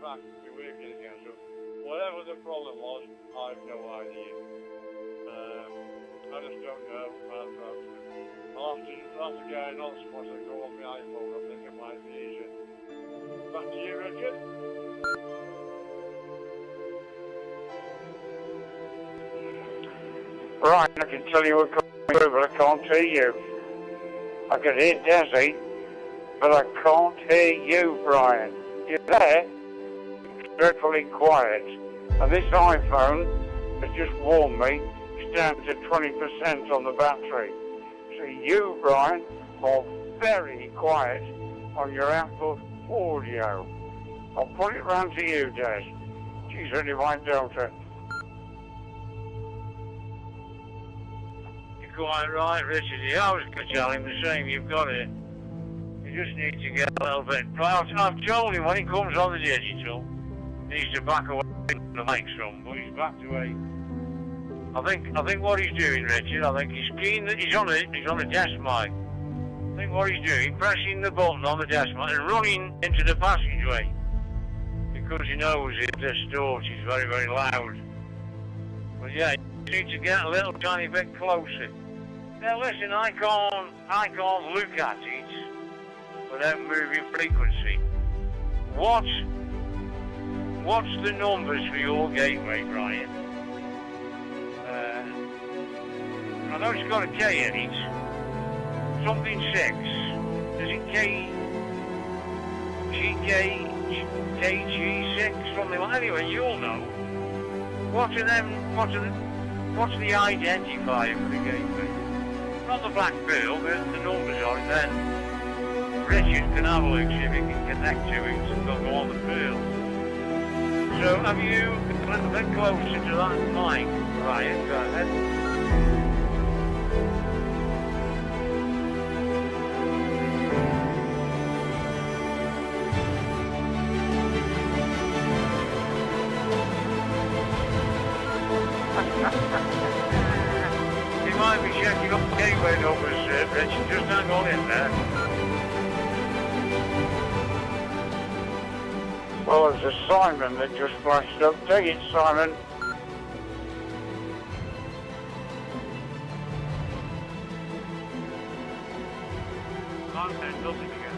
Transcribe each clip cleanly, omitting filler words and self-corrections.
back to be working again. So whatever the problem was, I've no idea. I just don't know. I'll have to get another spot and go on my iPhone. I think it might be easier. Back to you, Richard. Right, I can tell you we're coming through, but I can't hear you. I can hear Desi, but I can't hear you, Brian. You're there? It's dreadfully quiet. And this iPhone has just warned me it's down to 20% on the battery. So you, Brian, are very quiet on your output audio. I'll put it round to you, Des. Geez, really my Delta. Quite right, Richard. Yeah, I was going to tell him the same. You've got it. You just need to get a little bit. I've told him when he comes on the digital, he needs to back away from the mic some, but he's backed away. I think what he's doing, Richard, I think he's keen that he's on the desk mic. I think what he's doing, pressing the button on the desk mic and running into the passageway because he knows if this distorts, he's very, very loud. But yeah, you need to get a little tiny bit closer. Now listen, I can't look at it without moving frequency. What's the numbers for your gateway, Brian? I know it's got a K in it. Something 6. Is it KG6? Something like that. Anyway, you'll know. What's the identifier for the gateway? Not the black bill, but the numbers on it. Then Richard can have a look, see if he can connect to it and they'll go on the bill. So have you a little bit closer to that mic, Ryan? Go ahead. You might be checking up gateway numbers, Richard. Just hang on in there. Well, there's a Simon that just flashed up. Take it, Simon. Content, nothing again.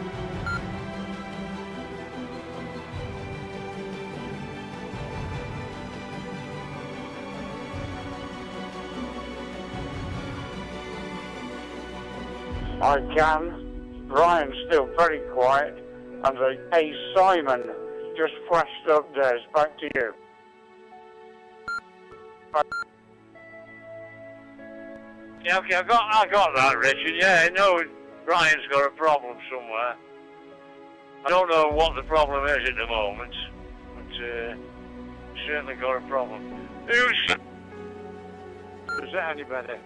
I can. Brian's still very quiet. And a Simon just flashed up, Des. Back to you. Yeah, okay, I got that, Richard. Yeah, I know Brian's got a problem somewhere. I don't know what the problem is at the moment, but certainly got a problem. Is that any better?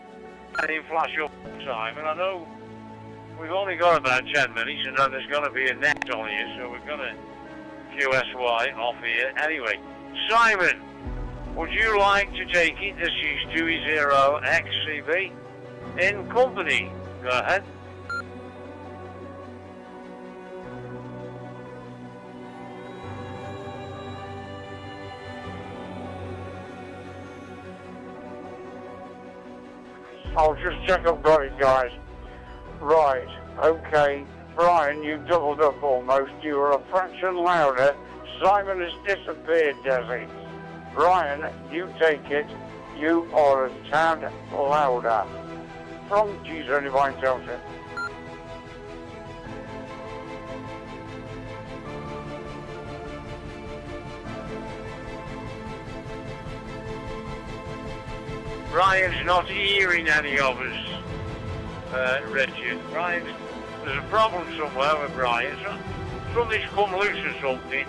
I didn't flash up, Simon. I know we've only got about 10 minutes, and then there's going to be a net on here, so we're going to QSY off here. Anyway, Simon, would you like to take it? This is 20XCB in company. Go ahead. I'll just check I've got it, guys. Right, okay. Brian, you doubled up almost. You were a fraction louder. Simon has disappeared, Desi. Brian, you take it. You are a tad louder. From G75 Delta. Brian's not hearing any of us, Richard. There's a problem somewhere with Brian. Something's come loose or something.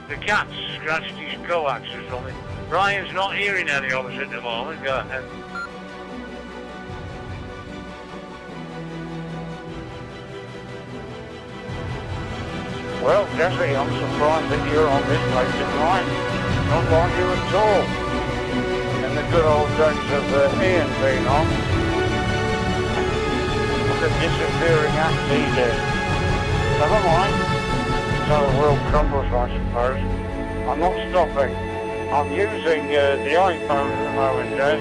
The cat's scratched his coax or something. Brian's not hearing any of us at the moment. Go ahead. Well, Desi, I'm surprised that you're on this place at night. Not like you at all. In the good old days of Ian being on. The disappearing act he did. Never mind. that's how the world crumbles, I suppose. I'm not stopping. I'm using the iPhone at the moment, Des,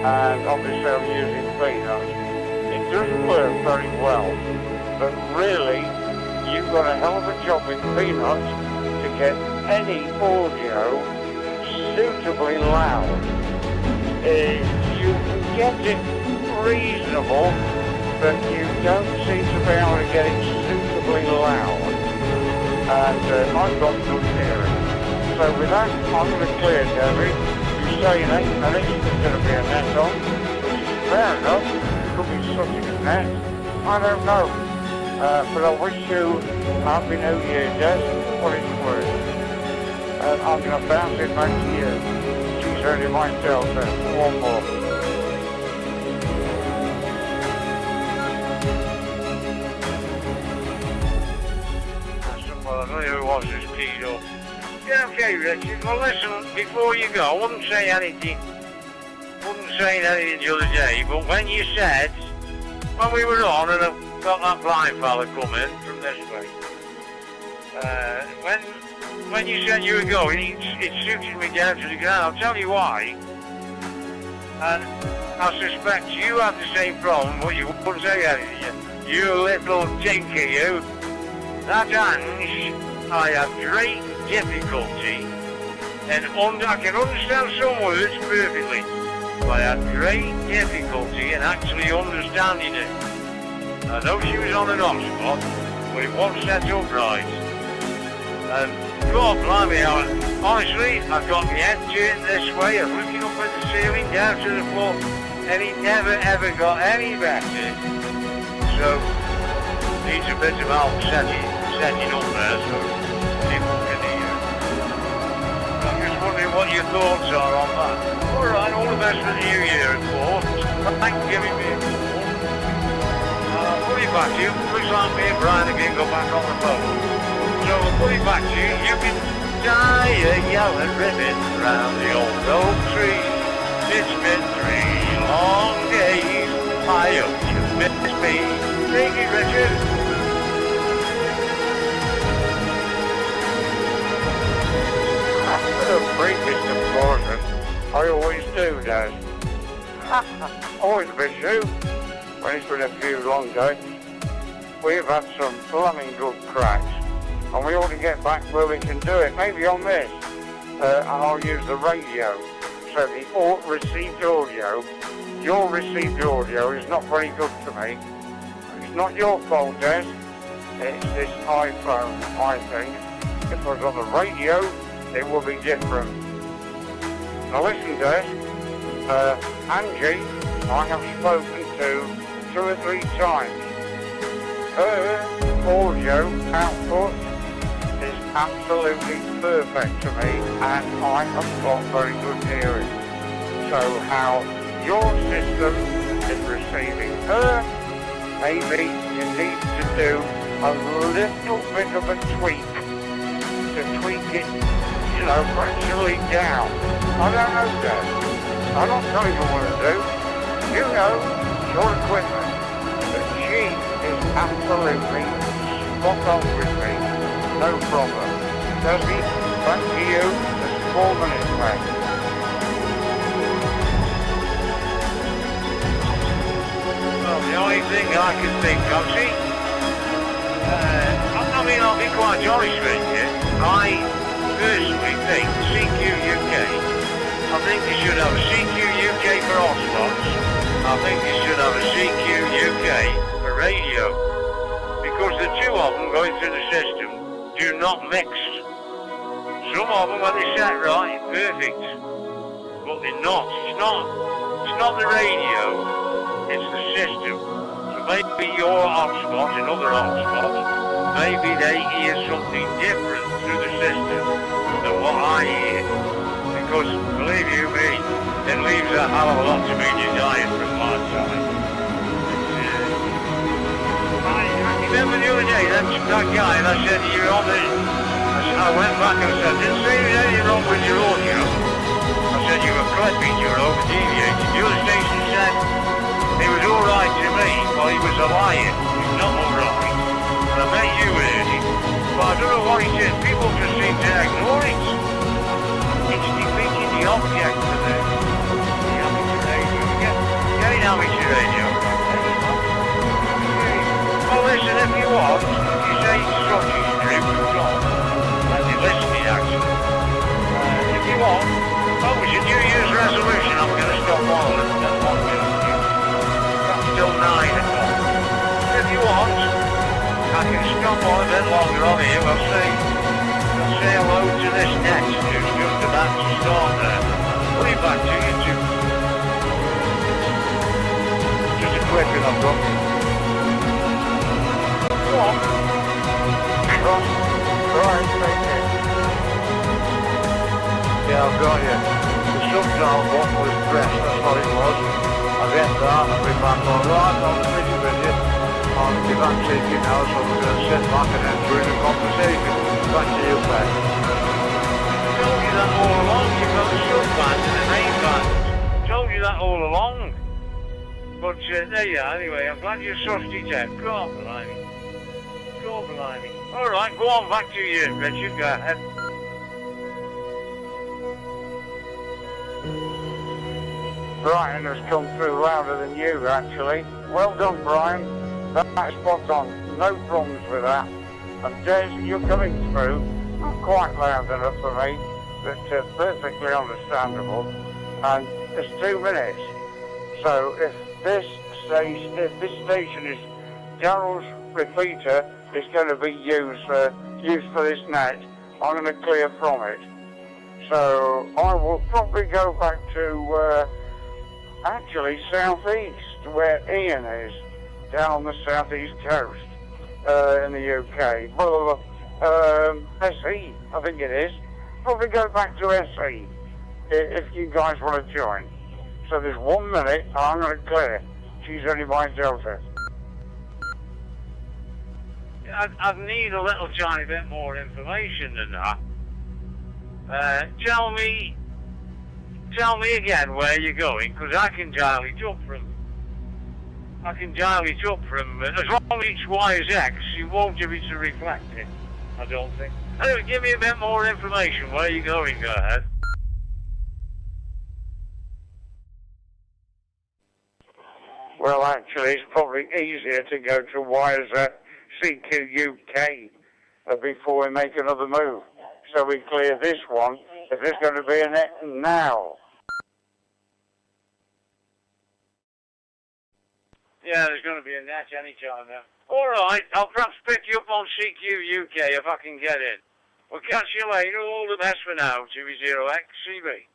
and obviously I'm using Peanuts. It does work very well, but really, you've got a hell of a job with Peanuts to get any audio suitably loud. You can get it reasonable, but you don't seem to be able to get it suitably loud. And I've got good hearing. So with that, I'm going to clear, Debbie. You say in 8 minutes there's going to be a net on, which is fair enough. Could be such a net. I don't know. But I wish you Happy New Year, Des, for it's worth. And I'm going to bounce it back to you. She's heard it myself, then. One more. Well, I don't know who it was who's keyed up. Yeah, okay, Richard. Well, listen, before you go, I wouldn't say anything the other day, but when you said, when we were on and I've got that blind fella coming from this way, when you said you were going, it suited me down to the ground. I'll tell you why. And I suspect you have the same problem, but you wouldn't say anything. You little tinker, you. That Ange, I have great difficulty, and I can understand some words perfectly, but I had great difficulty in actually understanding it. I know she was on an hotspot, but it wasn't set up right. And God blimey, honestly, I've got my head turned this way, I'm looking up at the ceiling, down to the floor, and it never ever got any better. So, needs a bit of help setting up there, so people can hear. I'm just wondering what your thoughts are on that. Alright, all the best for the new year, of course. Thank you for giving me a call. I'll put it back to you. Looks like me and Brian again go back on the phone. So I'll put it back to you. You can tie a yellow ribbon around the old oak tree. It's been 3 long days. I hope you miss me. Thank you, Richard. Break Mr. Portman. I always do, Dad. Always miss you. When it's been a few long days. We've had some blooming good cracks. And we ought to get back where we can do it. Maybe on this. And I'll use the radio. So the received audio, your received audio is not very good to me. It's not your fault, Des. It's this iPhone, I think. If I was on the radio, it will be different. Now listen, Des, Angie, I have spoken to 2 or 3 times. Her audio output is absolutely perfect to me, and I have got very good hearing. So how your system is receiving her, maybe you need to do a little bit of a tweak to tweak it, gradually down. I don't know, Dad. I'm not telling you what to do. You know, it's your equipment. But she is absolutely spot on with me. No problem. Dusty, back to you. There's 4 minutes left. Well, the only thing I can think of, see, I'll be quite honest with you. I personally think CQUK, I think they should have a CQUK for hotspots. I think they should have a CQUK for radio. Because the 2 of them going through the system do not mix. Some of them, when they set right, perfect. But they're not. It's not the radio, it's the system. So maybe your hotspot, another hotspot, maybe they hear something different through the system than what I hear. Because, believe you me, it leaves a hell of a lot to be desired from my side. I remember the other day, that guy, and I said, you're on the... I went back and I said, didn't say there was anything wrong with your audio. I said, you were clipping, you were over-deviating. The other station said, it was alright to me, well, he was a liar. He was not alright. And I bet you heard it. But I don't know what it is. People just seem to ignore it. It's defeating the object of the amateur radio. Get an amateur radio. Well, listen, if you want, you say instructions strip and gone. Let me listening, actually. If you want, it's a New Year's resolution. I'm going to stop all at 1 minute. That's still 9 o'clock. If you want, I can stop on a bit longer on here. I'll say hello to this net who's just about to start there. Put it back to you too. Just a quick one I've got. Go on. Right, thank you. Yeah, I've got you. The subdial button was pressed, that's what it was. I get that, I'll be back on. Right, I'll finish with you. I'll be back to you now, so we're going to sit back and enter in a conversation. Back to you, Ben. I told you that all along. You've got a sub-band and a main band. I told you that all along. But there you are, anyway. I'm glad you sussed it out. God blimey. God blimey. Alright, go on, back to you, Richard. Go ahead. Brian has come through louder than you, actually. Well done, Brian. That's spot on. No problems with that. And Des, you're coming through. Not quite loud enough for me, but perfectly understandable. And it's 2 minutes. So if this station is Daryl's repeater is going to be used for this net, I'm going to clear from it. So I will probably go back to actually southeast, where Ian is, down on the southeast coast in the UK. Well, SE, I think it is. Probably go back to SE if you guys want to join. So there's 1 minute, and I'm going to clear. She's only my Delta. I'd need a little tiny bit more information than that. Tell me again where you're going, because I can dial it up from. As long as it's YSX, you won't give it to reflect it. I don't think. Anyway, give me a bit more information where you're going. Go ahead. Well, actually, it's probably easier to go to YSF-CQNW before we make another move. So we clear this one, if there's going to be a net now. Yeah, there's going to be a net any time now. Alright, I'll perhaps pick you up on CQUK if I can get in. We'll catch you later. All the best for now, 20XCB.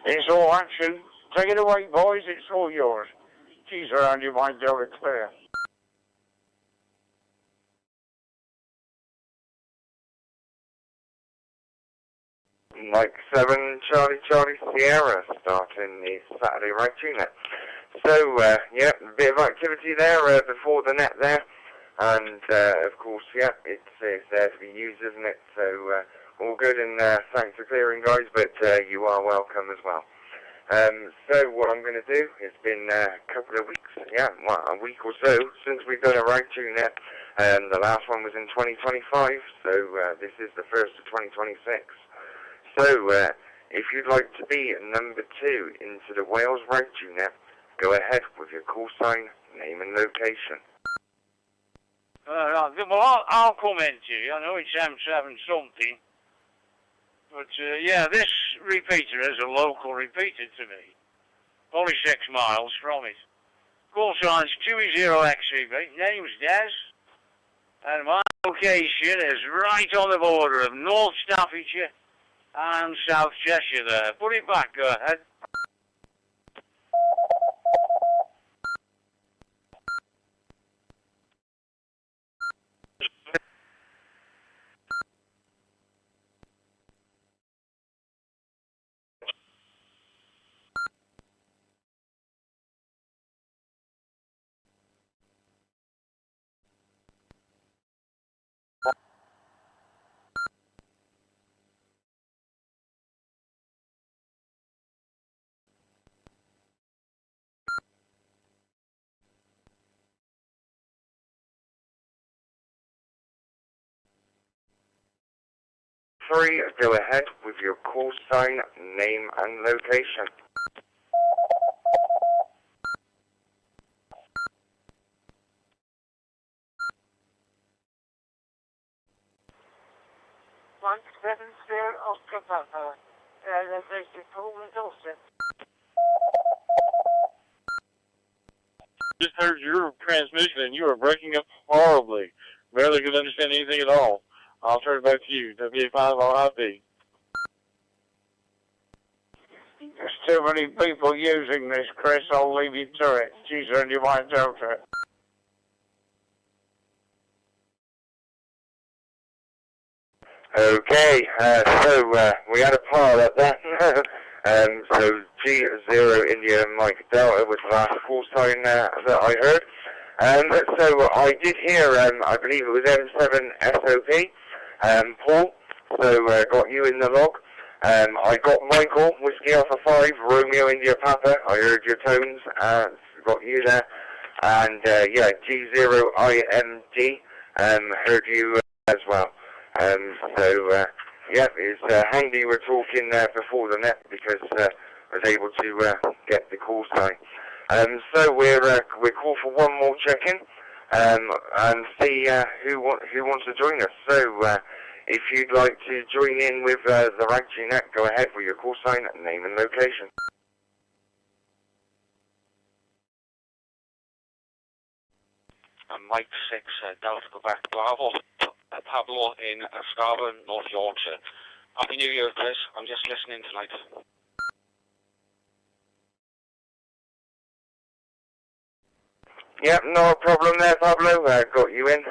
It's all action. Take it away, boys. It's all yours. Geez, around you might go to clear. Mike 7, Charlie Sierra, starting the Saturday Ragchew Net. So, yeah, a bit of activity there before the net there. And, of course, yeah, it's there to be used, isn't it? So, all good, and thanks for clearing, guys, but you are welcome as well. So what I'm going to do, it's been a couple of weeks, yeah, well, a week or so since we've done a Ragchew Net. The last one was in 2025, so this is the first of 2026. So, if you'd like to be number 2 into the Wales Ragchew Net, go ahead with your call sign, name and location. Well, I'll come into you. I know it's M7 something. But, yeah, this repeater is a local repeater to me. Only 6 miles from it. Call sign's 20XCB. Name's Des. And my location is right on the border of North Staffordshire and South Cheshire there. Put it back, go ahead. 3, go ahead with your call sign, name and location. Oscar Papa. There's the Pullman Dorset. Just heard your transmission and you were breaking up horribly. Barely could understand anything at all. I'll turn it back to you. WA5RIP. There's too many people using this, Chris. I'll leave you to it. Geez, and you might doubt it. Okay, so we had a pilot there. So G0 India Mike Delta was the last call sign that I heard. So I did hear, I believe it was M7SOP, Paul, so got you in the log. I got Michael, Whiskey Alpha 5, Romeo India Papa, I heard your tones, got you there. And yeah, G0IMD, heard you as well. So yeah, it's handy we're talking before the net because I was able to get the call sign. So we're called for one more check-in and see who wants to join us. So if you'd like to join in with the Ragchew Net, go ahead with your call sign, name and location. Mike 6, Delta Quebec Bravo, Pablo in Scarborough, North Yorkshire. Happy New Year, Chris. I'm just listening tonight. Yep, no problem there, Pablo. Got you in.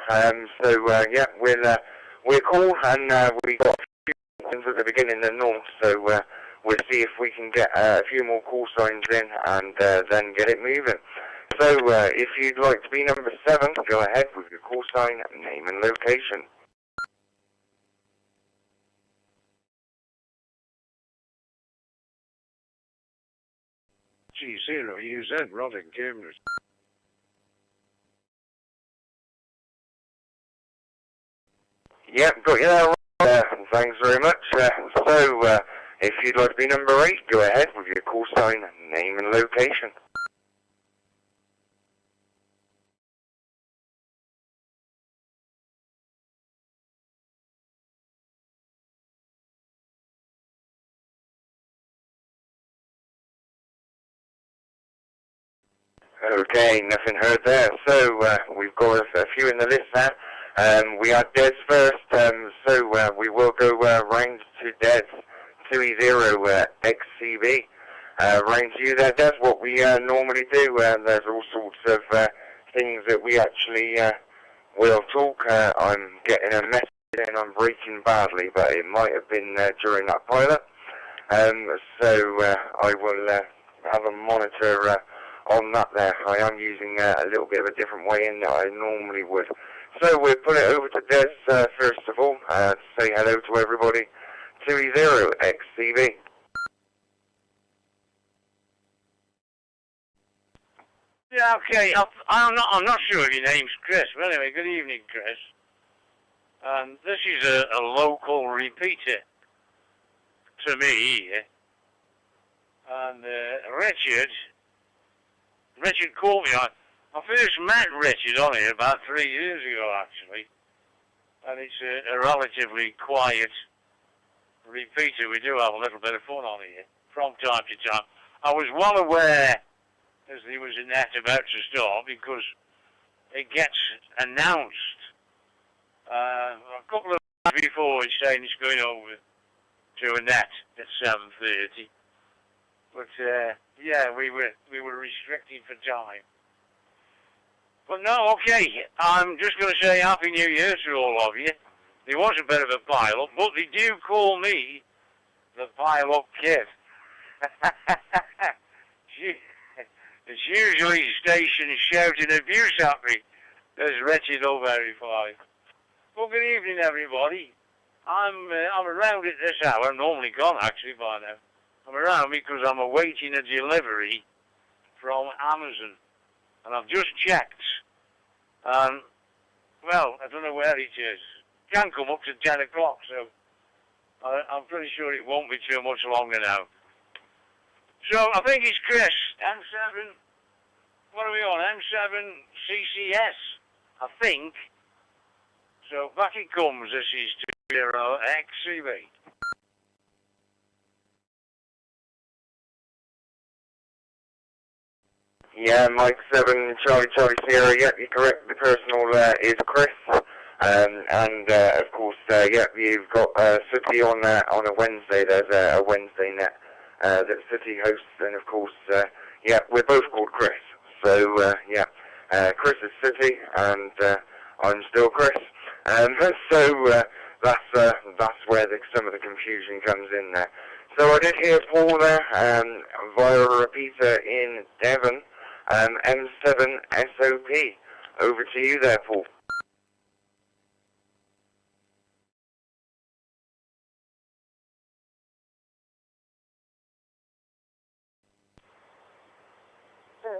So yeah, we're cool, and we got a few things at the beginning and north. So we'll see if we can get a few more call signs in, and then get it moving. So if you'd like to be number 7, go ahead with your call sign, name and location. G0 UZ Rodden Cambridge. Yep, got you there. Thanks very much. So if you'd like to be number 8, go ahead with your call sign, name and location. Okay, nothing heard there. So we've got a few in the list there. We are Des first, so we will go range to Des 2E0 XCB. Range you there, Des. What we normally do, there's all sorts of things that we actually will talk. I'm getting a message and I'm breaking badly, but it might have been during that pilot. So I will have a monitor on that there. I am using a little bit of a different way in than I normally would. So we'll put it over to Des first of all. Say hello to everybody. 2E0 XCB. Yeah, okay. I'm not sure if your name's Chris, but anyway, good evening, Chris. This is a local repeater to me here. And Richard called me. I first met Richard on here about 3 years ago, actually. And it's a relatively quiet repeater. We do have a little bit of fun on here from time to time. I was well aware as there was a net about to start because it gets announced a couple of hours before it's saying it's going over to a net at 7:30. But yeah, we were restricted for time. But no, okay. I'm just going to say Happy New Year to all of you. There was a bit of a pile-up, but they do call me the pile-up kid. It's usually stations shouting abuse at me, as Wretched will verify. Well, good evening, everybody. I'm around at this hour. I'm normally gone, actually, by now. I'm around because I'm awaiting a delivery from Amazon. And I've just checked. Well, I don't know where it is. It can come up to 10 o'clock, so I'm pretty sure it won't be too much longer now. So I think it's Chris, M7, what are we on, M7CCS, I think. So back it comes, this is 20XCB. Yeah, Mike 7, Charlie Sierra, yep, you're correct, the personal is Chris. Of course, yep, you've got City on a Wednesday. There's a Wednesday net that City hosts, and of course, yeah, we're both called Chris. So yeah, Chris is City, and I'm still Chris. So that's where some of the confusion comes in there. So I did hear Paul there via a repeater in Devon, M7SOP. Over to you there, Paul.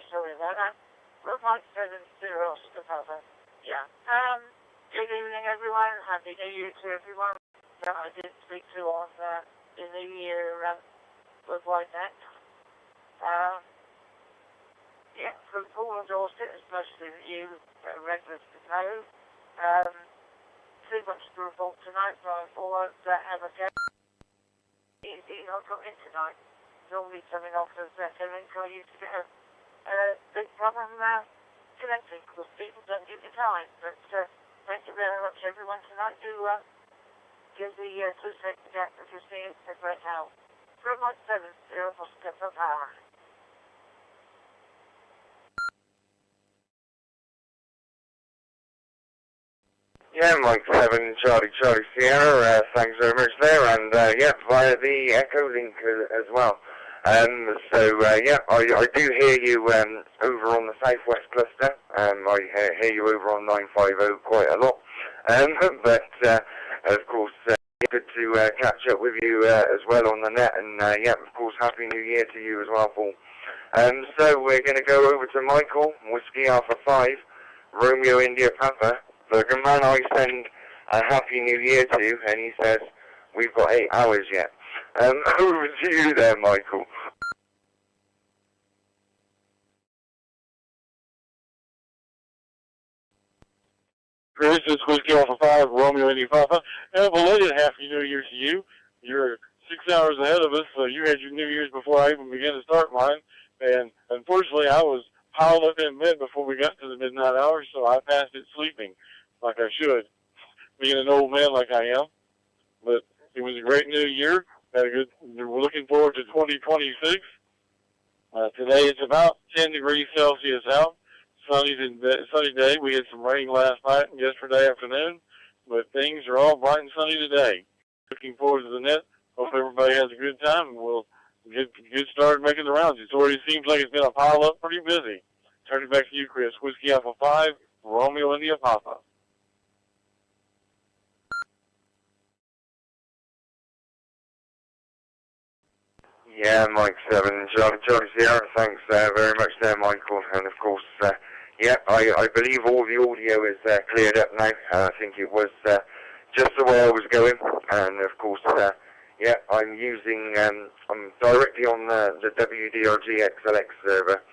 Sorry about that. Look like 70 Stefano. Yeah. Good evening, everyone. Happy New Year to everyone that I did speak to on the New Year with YSF. Yeah, from Paul and Dorset, as most of you regulars to know. Too much to report tonight, so I thought I'd have a go. He's not got in tonight. Normally coming off as Echolink, I used to get a big problem connecting because people don't give the time. But thank you very much, everyone, tonight to give the 2-second gap that you're seeing a great help. From my 7, 0 for Stefan Power. Yeah, Mike 7, Charlie Sierra, thanks very much there, and yeah, via the Echolink as well. So yeah, I do hear you over on the Southwest cluster. I hear you over on 950 quite a lot. But of course, good to catch up with you as well on the net, and yeah, of course, Happy New Year to you as well, Paul. So we're going to go over to Michael, Whiskey Alpha 5, Romeo India Papa, the man I send a Happy New Year to, and he says, we've got 8 hours yet. Over to you there, Michael. Chris, this is Whiskey Alpha 5, Romeo India Papa. And a belated Happy New Year to you. You're 6 hours ahead of us, so you had your New Year's before I even began to start mine. And unfortunately, I was piled up in bed before we got to the midnight hour, so I passed it sleeping like I should, being an old man like I am. But it was a great New Year. We're looking forward to 2026. Today it's about 10 degrees Celsius out. Sunny day. We had some rain last night and yesterday afternoon, but things are all bright and sunny today. Looking forward to the net. Hope everybody has a good time, and we'll get started making the rounds. It already seems like it's been a pile up pretty busy. Turn it back to you, Chris. Whiskey Alpha 5, Romeo India Papa. Yeah, Mike 7, Charlie Sierra, thanks very much there, Michael. And of course, yeah, I believe all the audio is cleared up now. I think it was just the way I was going. And of course, yeah, I'm using, I'm directly on the W.D.R.G XLX server.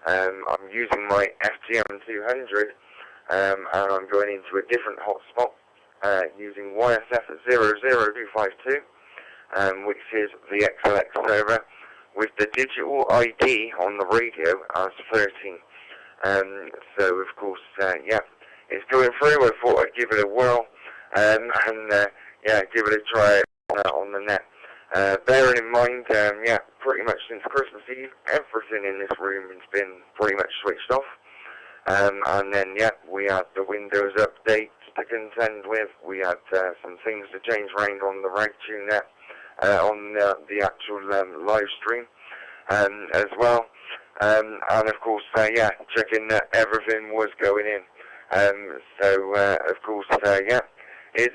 I'm using my FTM200, and I'm going into a different hotspot using YSF-CQNW, which is the XLX server, with the digital ID on the radio as 13. So of course, yeah, it's going through. I thought I'd give it a whirl, and yeah, give it a try on the net. Bearing in mind, yeah, pretty much since Christmas Eve, everything in this room has been pretty much switched off. And then, yeah, we had the Windows update to contend with. We had some things to change around on the Ragchew Net, on the actual live stream as well. And of course, yeah, checking that everything was going in. So, of course, yeah, it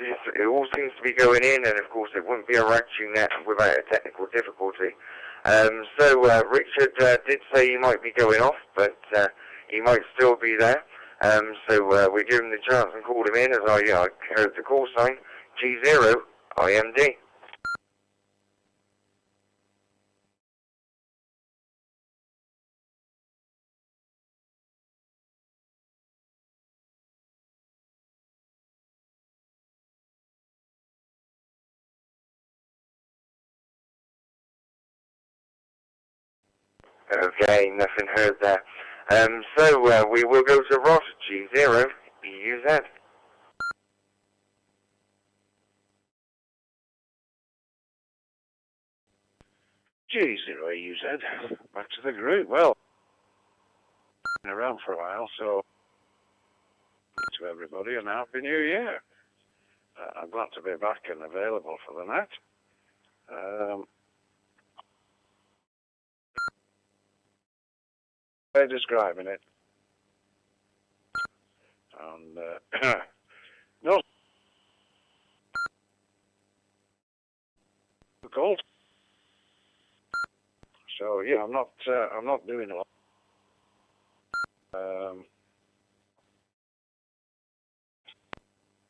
all seems to be going in, and of course it wouldn't be a Ragchew Net without a technical difficulty. So Richard did say he might be going off, but he might still be there. So we give him the chance and called him in, as I heard the call sign, G0 IMD. Okay, nothing heard there. So we will go to Ross, G0, EUZ. G0AUZ, back to the group. Well, been around for a while, so to everybody and Happy New Year. I'm glad to be back and available for the net. They're describing it. And no cold. So yeah, I'm not doing a lot.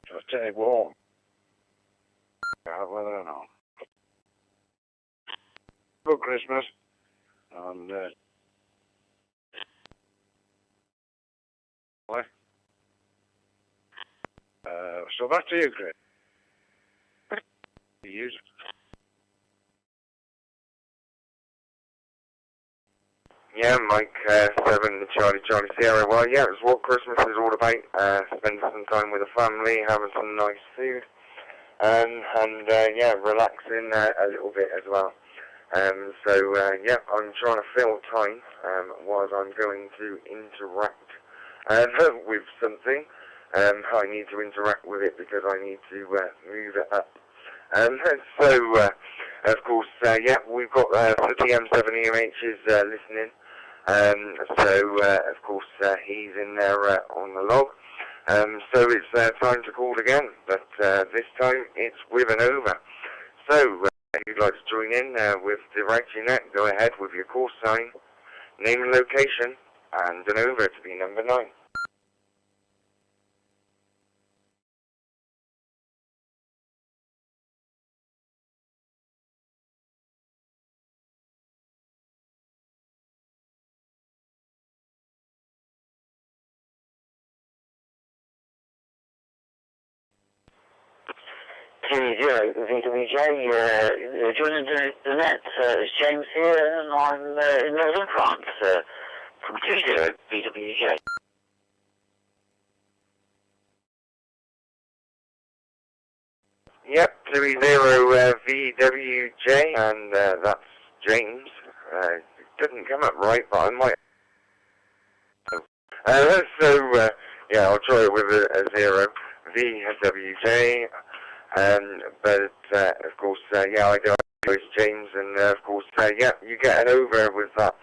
So stay warm. Whether or not. Good Christmas. And so back to you, Chris. Use it. Yeah, Mike 7, Charlie Sierra. Well, yeah, it's what Christmas is all about. Spending some time with the family, having some nice food, and yeah, relaxing a little bit as well. So yeah, I'm trying to fill time while I'm going to interact with something. I need to interact with it because I need to move it up. So of course, yeah, we've got the M7 is listening. So of course he's in there on the log. So it's time to call again, but this time it's with an over. So if you'd like to join in with the Ragchew Net, go ahead with your call sign, name and location, and an over to be number 9. W.D.R.G, joining the net. It's James here, and I'm in northern France from 20 VWJ. Yep, 20 VWJ, and that's James. It didn't come up right, but I might. So yeah, I'll try it with a 0. VWJ. But of course, yeah, I go with James, and of course, yeah, you get an over with that.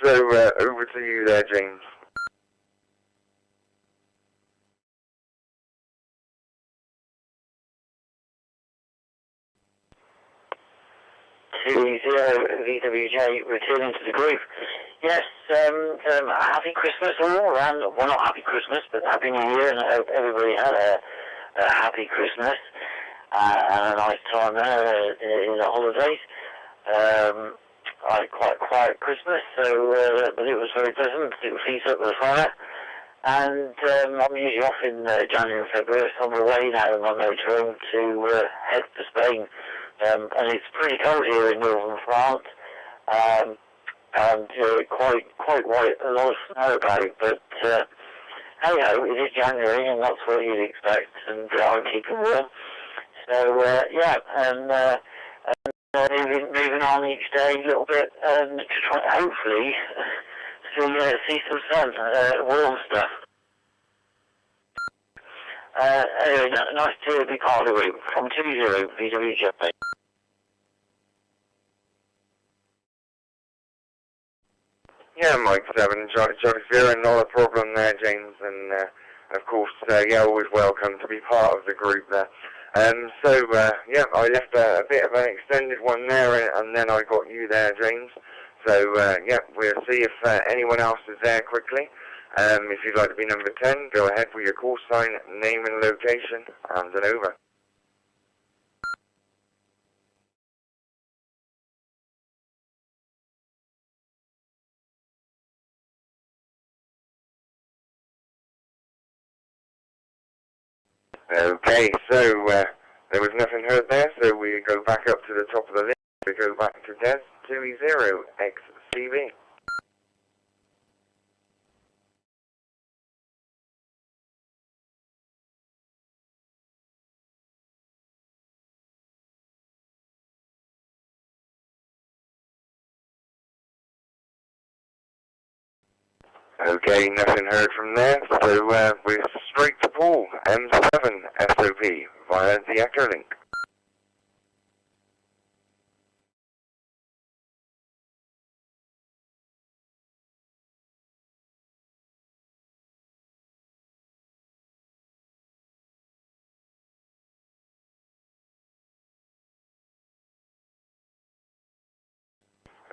So over to you there, James. VWJ returning to the group. Yes, happy Christmas all around. Well, not happy Christmas, but happy New Year, and I hope everybody had a happy Christmas and a nice time there in the holidays. I had quite a quiet Christmas, so but it was very pleasant. It was feet up with the fire, and I'm usually off in January and February, so I'm away now in my motorhome to head for Spain. And it's pretty cold here in northern France, and quite white, a lot of snow about, but hey ho, it is January, and that's what you'd expect, and I'm keeping warm. So yeah, and moving on each day a little bit, to try hopefully see some sun, warm stuff. Anyway, nice to be part of the group from 20 VWJ. Yeah, Mike 7, Charlie 0, not a problem there, James, and of course, yeah, always welcome to be part of the group there. So yeah, I left a bit of an extended one there, and then I got you there, James. So yeah, we'll see if anyone else is there quickly. If you'd like to be number 10, go ahead with your call sign, name and location, and an over. Okay, so there was nothing heard there, so we go back up to the top of the list. We go back to Des 20XCB. Okay, nothing heard from there, so we're straight to Paul, M7SOP, via the Echolink.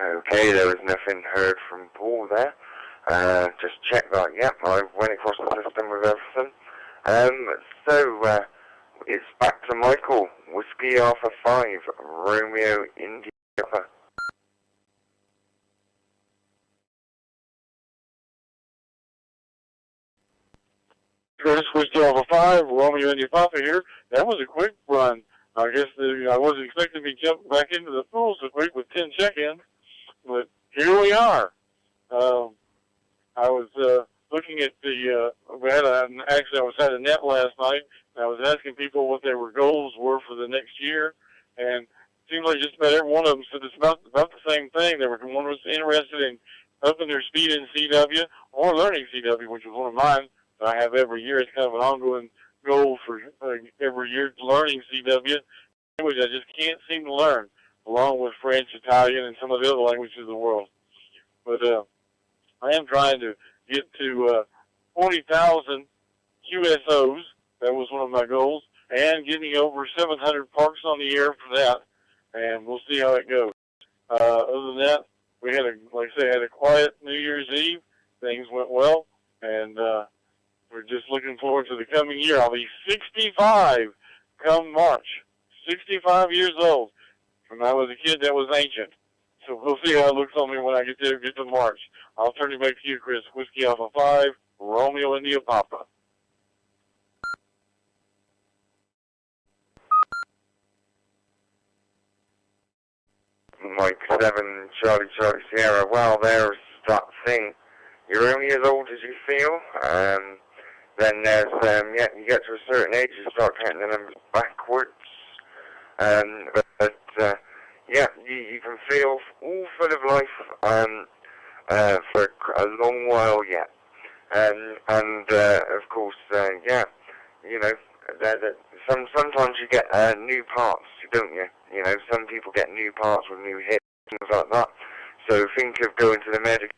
Okay, there was nothing heard from Paul there. Just check that, yep, I went across the system with everything. So, it's back to Michael, Whiskey Alpha 5, Romeo India Alpha. Chris, Whiskey Alpha 5, Romeo India Papa here. That was a quick run. I guess I wasn't expecting to be jumping back into the pool so quick with 10 check-ins, but here we are. I was looking at the, I was at a net last night, and I was asking people what their goals were for the next year, and it seemed like just about every one of them said it's about the same thing. One was interested in upping their speed in CW or learning CW, which was one of mine that I have every year. It's kind of an ongoing goal for every year, learning CW, which I just can't seem to learn, along with French, Italian, and some of the other languages of the world. But I am trying to get to 40,000 QSOs. That was one of my goals, and getting over 700 parks on the air for that, and we'll see how it goes. Other than that, we had a quiet New Year's Eve. Things went well, and we're just looking forward to the coming year. I'll be 65 come March. 65 years old. When I was a kid, that was ancient. So we'll see how it looks on me when I get to March. I'll turn it back to you, Chris. Whiskey Alpha 5, Romeo India Papa. Mike 7, Charlie Sierra. Well, there's that thing. You're only as old as you feel. Then there's, you get to a certain age, you start counting the numbers backwards. You can feel all full of life for a long while yet. Of course, you know, sometimes you get new parts, don't you? You know, some people get new parts with new hips, things like that. So think of going to the mechanic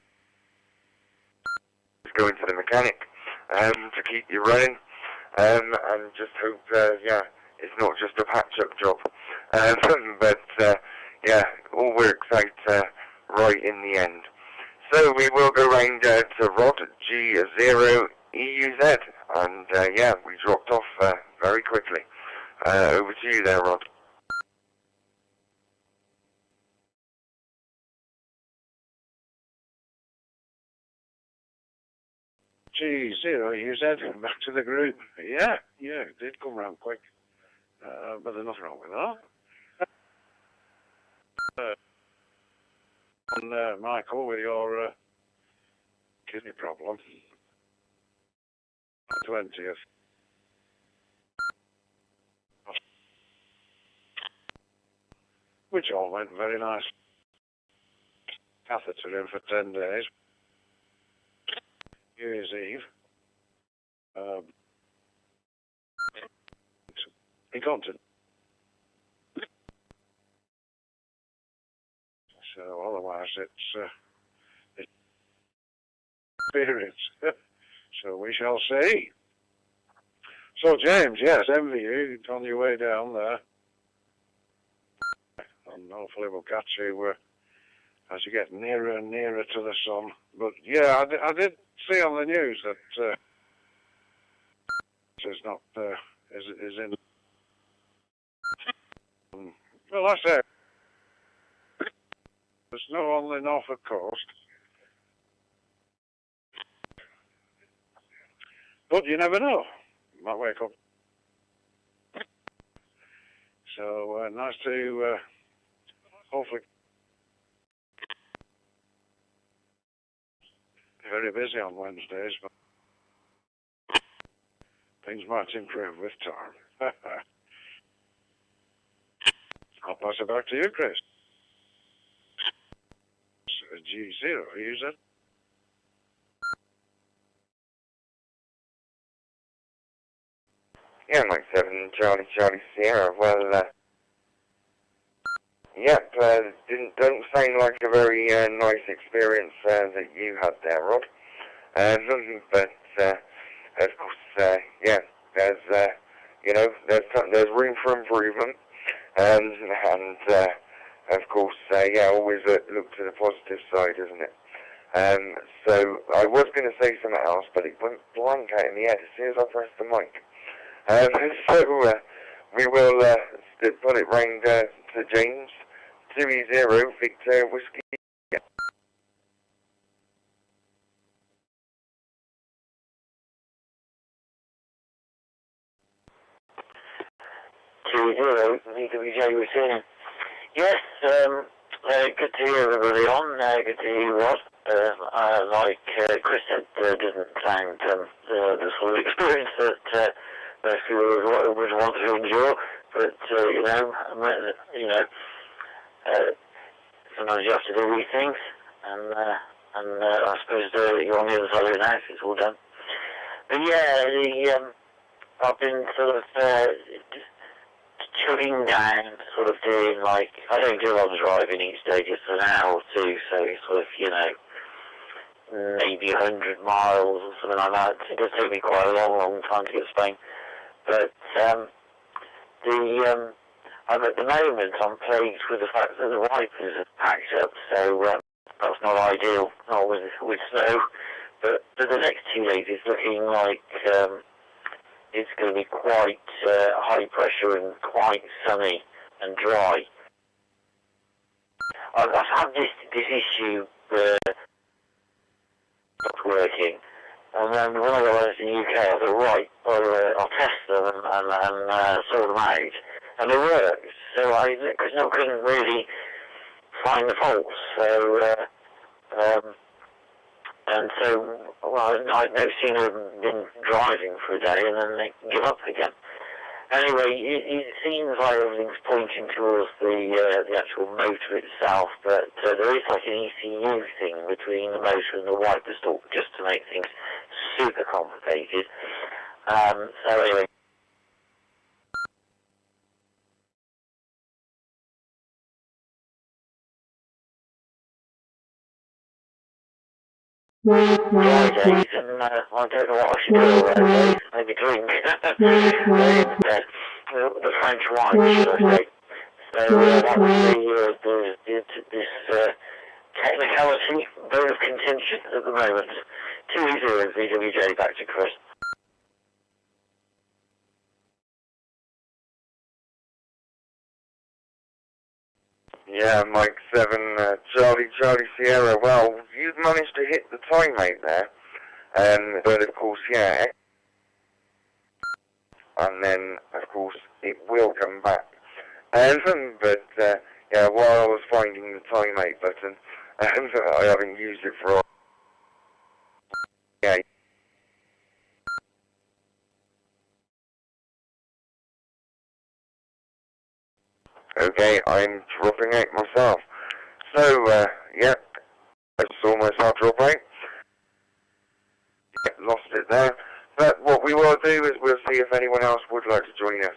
to keep you running, and just hope, it's not just a patch-up job. All works out right in the end. So we will go round to Rod G0EUZ, and we dropped off very quickly. Over to you there, Rod. G0EUZ, back to the group. Yeah, it did come round quick, but there's nothing wrong with that. Michael, with your kidney problem, 20th. Which all went very nice. Catheter in for 10 days. New Year's Eve. Incontinent. So otherwise it's experience. So we shall see. So James, yes, MVU, on your way down there. And hopefully we'll catch you as you get nearer and nearer to the sun. But yeah, I did see on the news that is not is in. Well, that's it. There's snow on the Norfolk coast, but you never know. Might wake up. So nice to hopefully. Very busy on Wednesdays, but things might improve with time. I'll pass it back to you, Chris. G0, use it. Yeah, Mike 7, Charlie Sierra. Well, yep, don't sound like a very nice experience that you had there, Rod. But of course, yeah, there's you know, there's room for improvement, and of course, yeah, always look to the positive side, isn't it? So I was going to say something else, but it went blank out in the head as soon as I pressed the mic. So we will put it round to James, 2E0 Victor Whiskey. VWJ returning. Yes, good to hear everybody on. Good to hear Rod. Like Chris said, doesn't sound the sort of experience that most people would want to endure. But you know, sometimes you have to do these things, and I suppose you're on the other side of it now. It's all done. But yeah, I've been sort of chugging down, sort of doing like, I don't do a lot of driving each day, just an hour or two, so it's sort of, you know, maybe 100 miles or something like that. It does take me quite a long time to get to Spain. But at the moment I'm plagued with the fact that the wipers are packed up, so that's not ideal, not with snow. But the next 2 days is looking like it's going to be quite high pressure and quite sunny and dry. I've had this issue not working, and then when I got in the UK, I thought, right, I'll test them and sort them out, and they worked. So I couldn't really find the faults. So and so, well, I'd no sooner been driving for a day and then they give up again. Anyway, it seems like everything's pointing towards the actual motor itself, but there is like an ECU thing between the motor and the wiper stalk just to make things super complicated. So anyway. Dry days, and I don't know what I should do on those days. Maybe drink. The French wine, should I say. So that was this technicality, bone of contention at the moment. 2-0 VWJ, back to Chris. Yeah, Mike 7, Charlie Sierra. Well, you've managed to hit the time out there, but of course, yeah, and then of course it will come back. But yeah, while I was finding the time out button, I haven't used it for all. Yeah. Okay, I'm dropping out myself. So, yeah, I saw myself drop out. Yeah, lost it there. But what we will do is we'll see if anyone else would like to join us.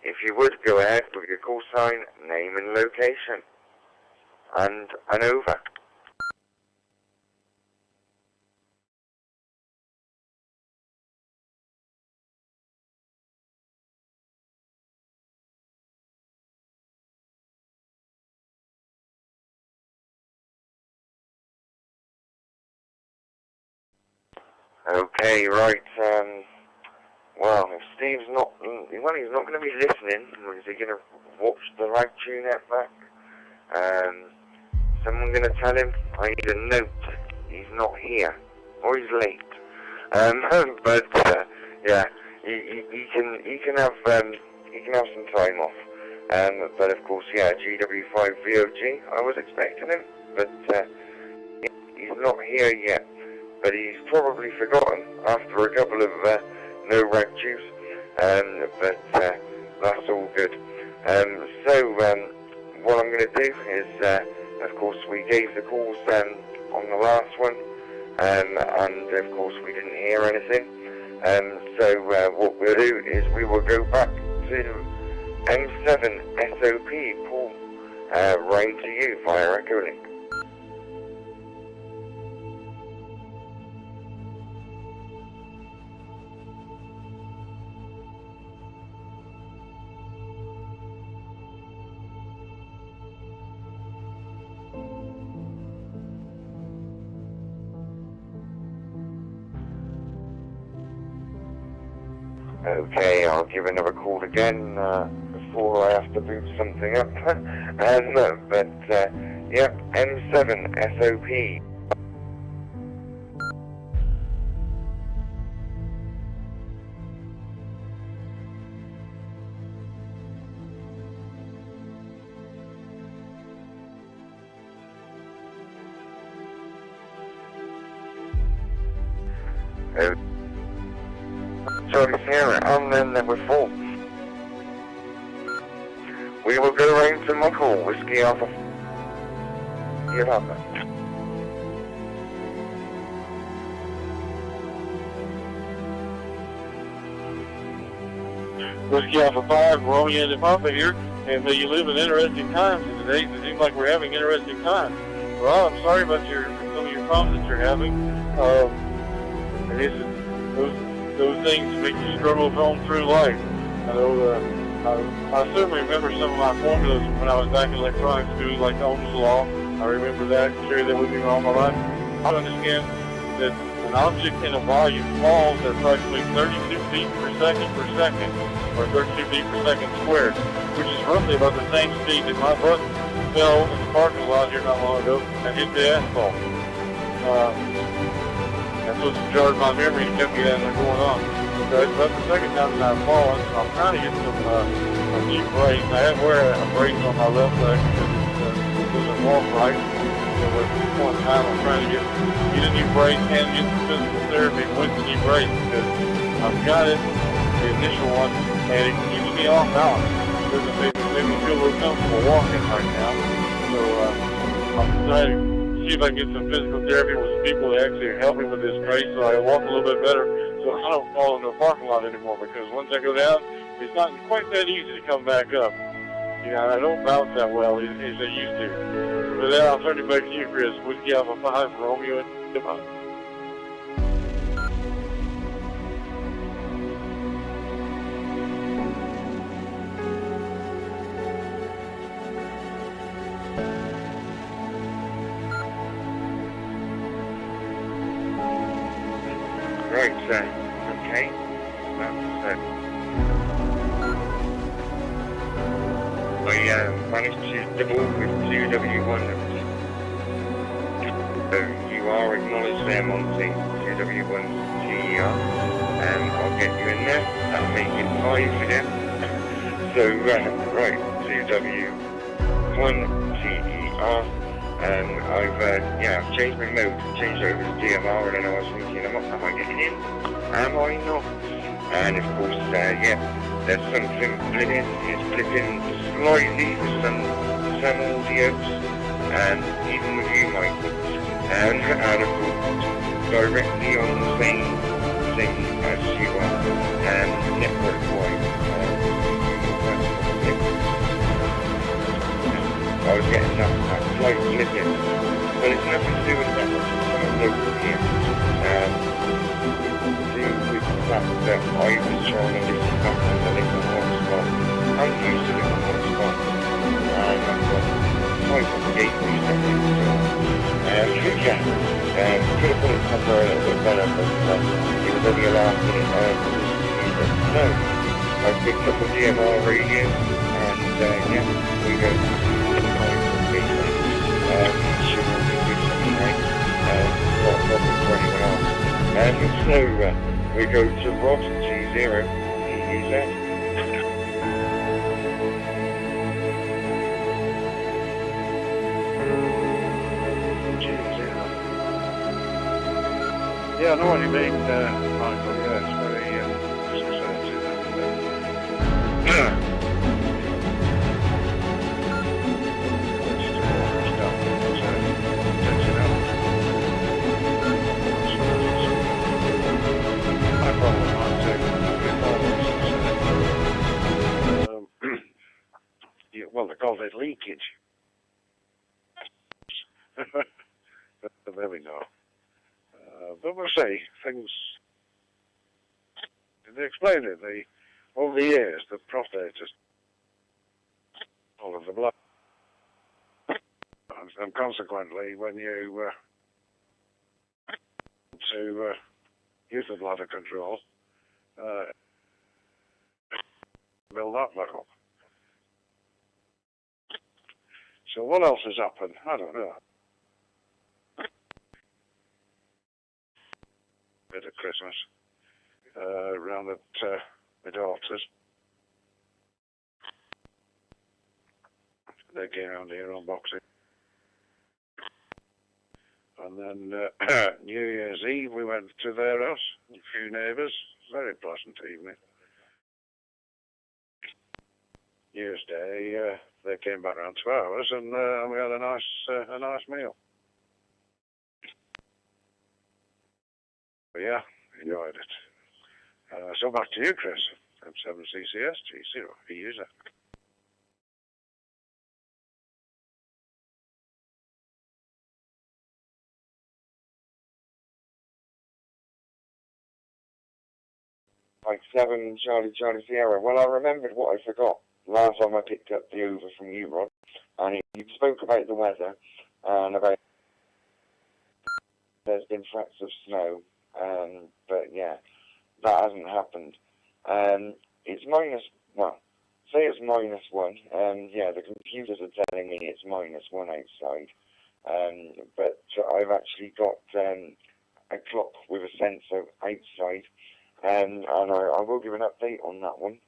If you would, go ahead with your call sign, name and location. And over. Okay, right, well, if Steve's not, well, he's not going to be listening. Is he going to watch the Ragchew Net back? Someone going to tell him, I need a note, he's not here, or he's late. But, yeah, he can have some time off. But of course, yeah, GW5VOG, I was expecting him, but, he's not here yet. But he's probably forgotten after a couple of no Ragchews, but that's all good. So what I'm going to do is, of course, we gave the calls on the last one, and of course we didn't hear anything. So what we'll do is we will go back to M7SOP, Paul, right to you via Echolink. Okay, I'll give another call again before I have to boot something up. Yep, M7SOP. Charlie Sierra, and then number 4. We will go round to Michael, Whiskey Alpha. You have it. Whiskey Alpha 5, Romeo and Papa here, and you live in interesting times today. It seems like we're having interesting times. Well, I'm sorry about some of your problems that you're having. Those things make you struggle going through life. I know, I certainly remember some of my formulas when I was back in electronics school, like Ohm's Law. I remember that, carry that with me all my life. I understand that an object in a volume falls at approximately 32 feet per second, or 32 feet per second squared, which is roughly about the same speed that my bus fell in the parking lot here not long ago and hit the asphalt. That's what's jarred my memory and kept me going on. So it's about the second time that I've fallen, so I'm trying to get some new brakes. I have wear a brace on my left leg because it doesn't walk right. So at this point in time, I'm trying to get a new brace and get some physical therapy with the new brace because I've got it, the initial one, and it keeps me off balance. It doesn't make me feel real comfortable walking right now. So I'm trying to see if I can get some physical therapy with some people that actually help me with this brace so I walk a little bit better so I don't fall into a parking lot anymore, because once I go down, it's not quite that easy to come back up. I don't bounce that well as I used to. With that, I'll turn it back to you, Chris. Whiskey Alpha 5, Romeo and Papa. Right, okay. That's I managed to double with 2 W1 numbers. So you are acknowledged there, Monty, 2 W1 TER. I'll get you in there. That'll make it 5 again. So, right, 2 W1 TER. I've changed my mode, changed over to DMR, and then I was thinking, am I getting in? Am I not? And of course, there's something blipping, it's blipping slightly with some audios, and even with you, Michael, and of course, directly on the same thing as you are, network-wise, I was getting that slight blipping, but it's nothing to do with network, it's something local here. With the fact that I was trying to listen back on the little hotspot. I'm used to little hotspot. I've got 5.8 seconds. Could have put it somewhere a little bit better, but it was only a last minute decision. No, I picked up a DMR radio, and we go to the point of meeting. Should all be good something, right? Not a problem for anyone else. So we go to Rod G0, EUZ. G0. Yeah, I know what you mean, Michael. Yeah, it's very research problem. but there we go. But we'll see, things, they explained it, over the years, the prostate is all of the blood. And consequently, when you use the bladder control, build that back up. So what else has happened? I don't know. Bit of Christmas around at my daughter's. They came around here unboxing. And then New Year's Eve we went to their house, a few neighbours, very pleasant evening. New Year's Day, they came back around to ours and we had a nice meal. But yeah, enjoyed it. So back to you, Chris. M7CCS G0, the user. Like 7 Charlie Sierra. Well, I remembered what I forgot last time I picked up the over from you, Rod. And you spoke about the weather and about there's been flats of snow. But yeah, that hasn't happened. It's well, say it's -1. Yeah, the computers are telling me it's -1 outside. But I've actually got a clock with a sensor outside. And I will give an update on that one.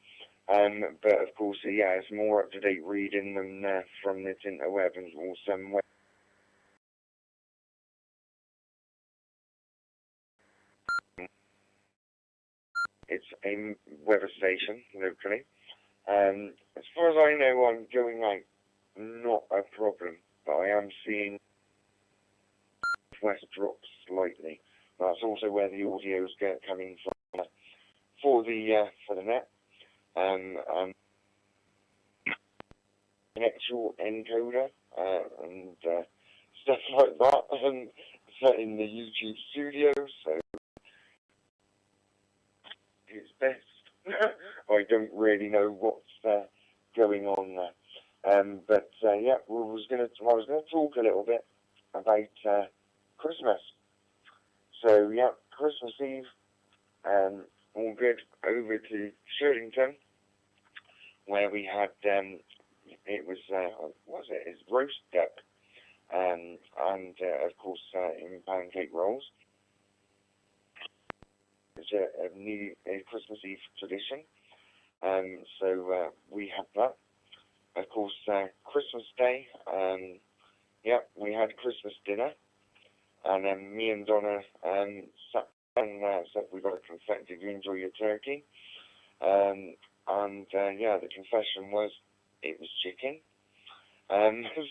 But of course, yeah, it's more up-to-date reading than from the interweb and or some web. It's a weather station locally. As far as I know, I'm going out, not a problem. But I am seeing west drop slightly. That's also where the audio's coming from. For the net, an actual encoder and stuff like that, and set in the YouTube studio, so it's best. I don't really know what's going on there, but yeah, I was gonna talk a little bit about Christmas. So yeah, Christmas Eve. All good over to Shirlington, where we had it was it's roast duck, and of course in pancake rolls. It's a Christmas Eve tradition, so we had that. Of course, Christmas Day, yeah, we had Christmas dinner, and then me and Donna sat. And so we got a confession. Did you enjoy your turkey? And yeah, the confession was it was chicken.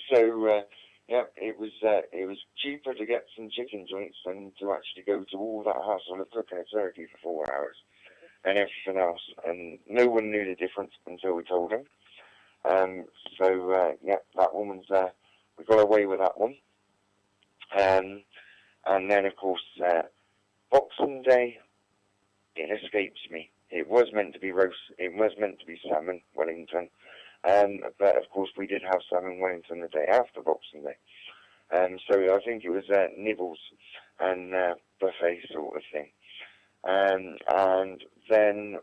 So yeah, it was cheaper to get some chicken joints than to actually go to all that hassle of cooking a turkey for 4 hours and everything else. And no one knew the difference until we told them. So yeah, that woman's we got away with that one. And then of course. Boxing Day, it escapes me. It was meant to be roast. It was meant to be salmon, Wellington. But of course, we did have salmon Wellington the day after Boxing Day. So I think it was nibbles and buffet sort of thing. And then,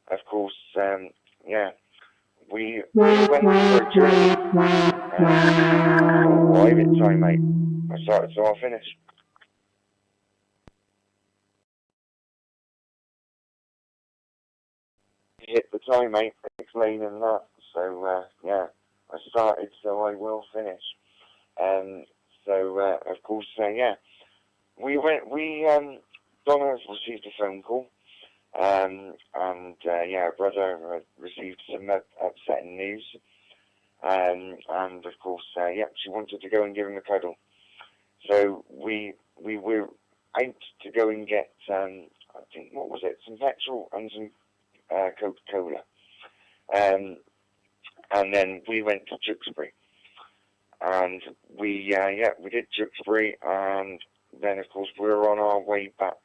of course, yeah, we went for a journey. Private time, mate. I started, so I'll finish. Hit the time, mate, explaining that. So, yeah, I started, so I will finish. So, of course, yeah, Donna received a phone call, and, yeah, her brother received some upsetting news, and, of course, yeah, she wanted to go and give him a cuddle. So, we were out to go and get, I think, what was it, some petrol and some Coca-Cola. And then we went to Tewkesbury. and we did Duxbury, and then of course we were on our way back.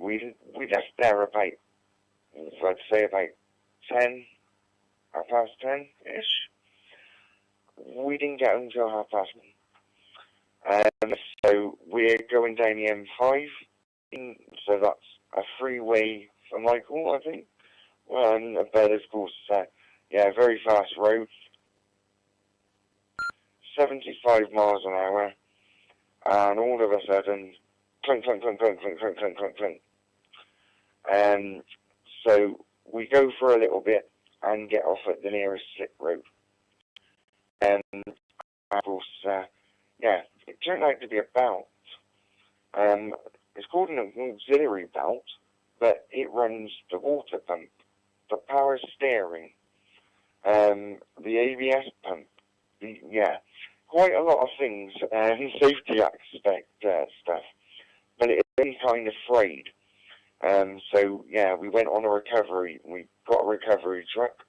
We left there about, I'd say about 10:30ish. We didn't get home until 1:30. So we're going down the M5, so that's a freeway for Michael, I think. But of course, very fast road, 75 miles an hour, and all of a sudden, clunk, clunk, clunk, clunk, clunk, clunk, clunk, clunk, clunk. So we go for a little bit and get off at the nearest slip road. And of course, it turned out to be a belt. It's called an auxiliary belt, but it runs the water pump, the power steering, the ABS pump, quite a lot of things, safety aspect stuff. But it's been kind of frayed. So we went on a recovery. We got a recovery truck.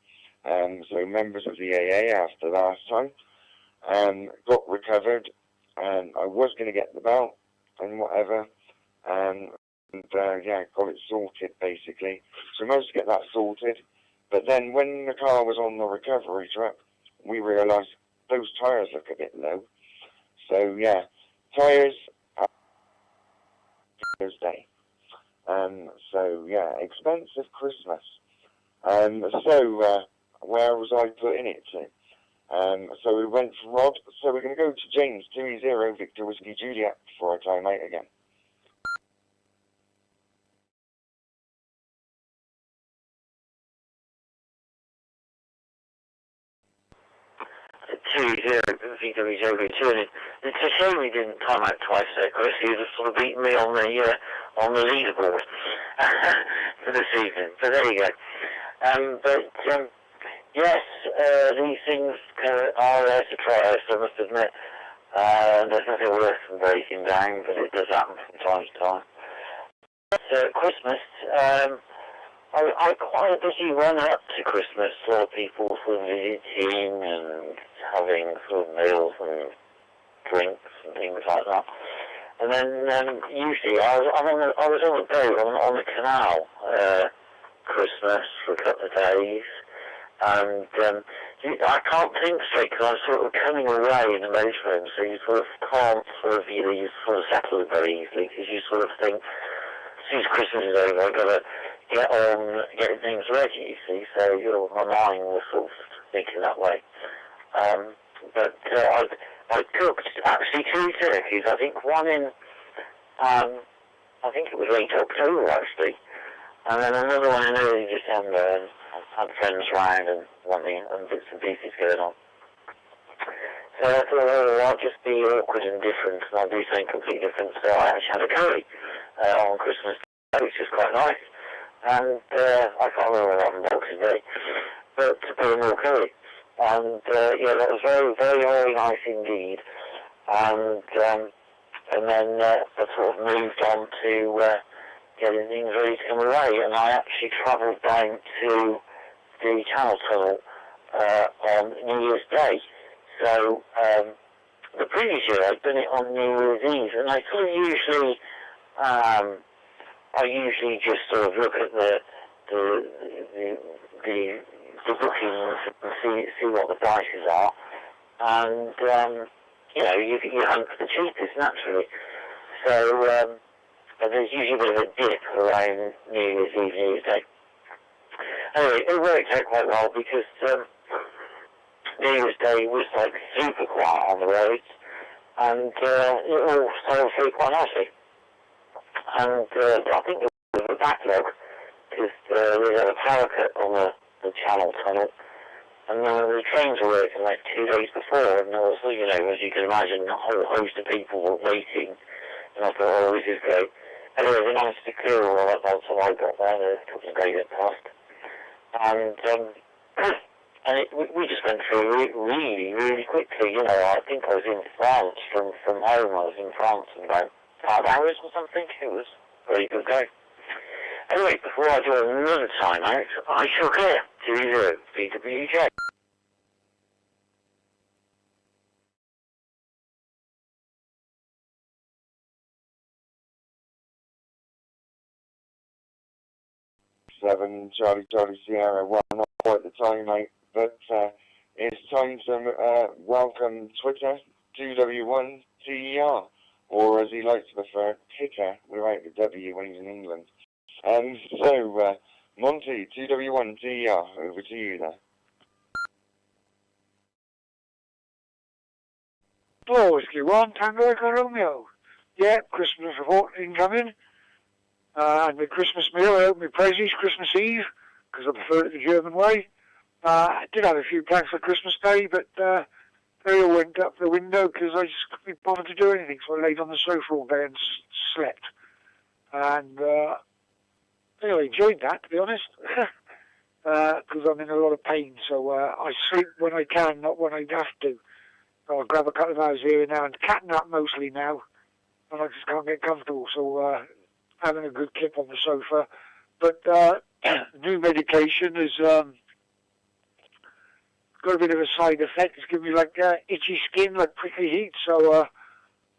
So members of the AA after last time got recovered, and I was going to get the belt and whatever, and got it sorted basically. So we managed to get that sorted, but then when the car was on the recovery truck, we realised those tyres look a bit low. So tyres Thursday. Expensive Christmas. Where was I putting it to? So we went from Rod. So we're going to go to James 20 Victor Whiskey Juliet before I time out again. 2-0 VWJ returning. It's a shame he didn't time out twice there, Chris. He would have sort of beaten me on the leaderboard for this evening. But there you go. Yes, these things are there to try out, so I must admit. There's nothing worse than breaking down, but it does happen from time to time. But, Christmas, I quite a busy run up to Christmas. A lot of people sort of visiting and having sort of meals and drinks and things like that. And then usually I was on the boat on the canal Christmas for a couple of days. And I can't think straight because I'm sort of coming away in the motorhome, so you sort of can't you sort of settle very easily because you sort of think, as soon as Christmas is over, I've got to get on getting things ready, you see, so my mind was sort of thinking that way. But I cooked actually 2 turkeys, I think one in, I think it was late October actually, and then another one in early December, and I had friends round and wanting and bits and pieces going on. So I thought, I'll just be awkward and different, and I'll do something completely different, so I actually had a curry on Christmas Day, which was quite nice. And I can't remember what happened Boxing Day, but a more curry. And that was very, very, very nice indeed. And then I sort of moved on to getting things ready to come away. And I actually travelled down to the Channel Tunnel on New Year's Day. So the previous year I'd done it on New Year's Eve, and I sort of usually just sort of look at the bookings and see what the prices are, and you hunt for the cheapest naturally. So there's usually a bit of a dip around New Year's Eve, New Year's Day. Anyway, it worked out quite well because New Year's Day was like super quiet on the roads, and it all sold through quite nicely. And I think there was a backlog because we had a power cut on the Channel Tunnel, and the trains were working like 2 days before, and there was, as you can imagine, a whole host of people were waiting, and I thought, this is great. Anyway, we managed to clear all that by the time I got there. There took some days that passed, and we just went through really, really quickly. I think I was in France from home. I was in France in about 5 hours or something. It was a very good go. Anyway, before I do another time out, I shall clear to the VWJ. 7 Charlie Sierra. Well, not quite the time, mate, but it's time to welcome Twitter 2W1TER, or as he likes to prefer, Titter, without the W when he's in England. So, Monty, 2W1TER, over to you there. Hello, Whiskey 1, Tango Echo Romeo. Yeah, Christmas report incoming. And the Christmas meal, I opened my presents Christmas Eve, because I prefer it the German way. I did have a few plans for Christmas Day, but they all went up the window because I just couldn't bother to do anything, so I laid on the sofa all day and slept. And I think I enjoyed that, to be honest, because I'm in a lot of pain, so I sleep when I can, not when I have to. I'll grab a couple of hours here and now, and cat nap mostly now, and I just can't get comfortable, so having a good kip on the sofa. But new medication has got a bit of a side effect. It's giving me like itchy skin, like prickly heat, so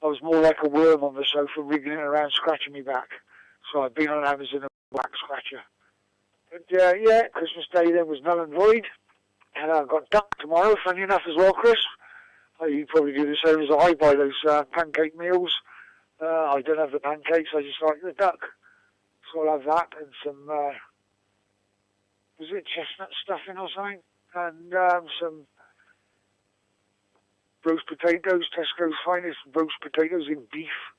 I was more like a worm on the sofa, wriggling around, scratching me back. So I've been on Amazon a back scratcher. But yeah, Christmas Day then was null and void, and I've got duck tomorrow, funny enough as well, Chris. You probably do the same as I buy those pancake meals. I don't have the pancakes, I just like the duck. So I'll have that and some, was it chestnut stuffing or something? And some roast potatoes, Tesco's finest roast potatoes in beef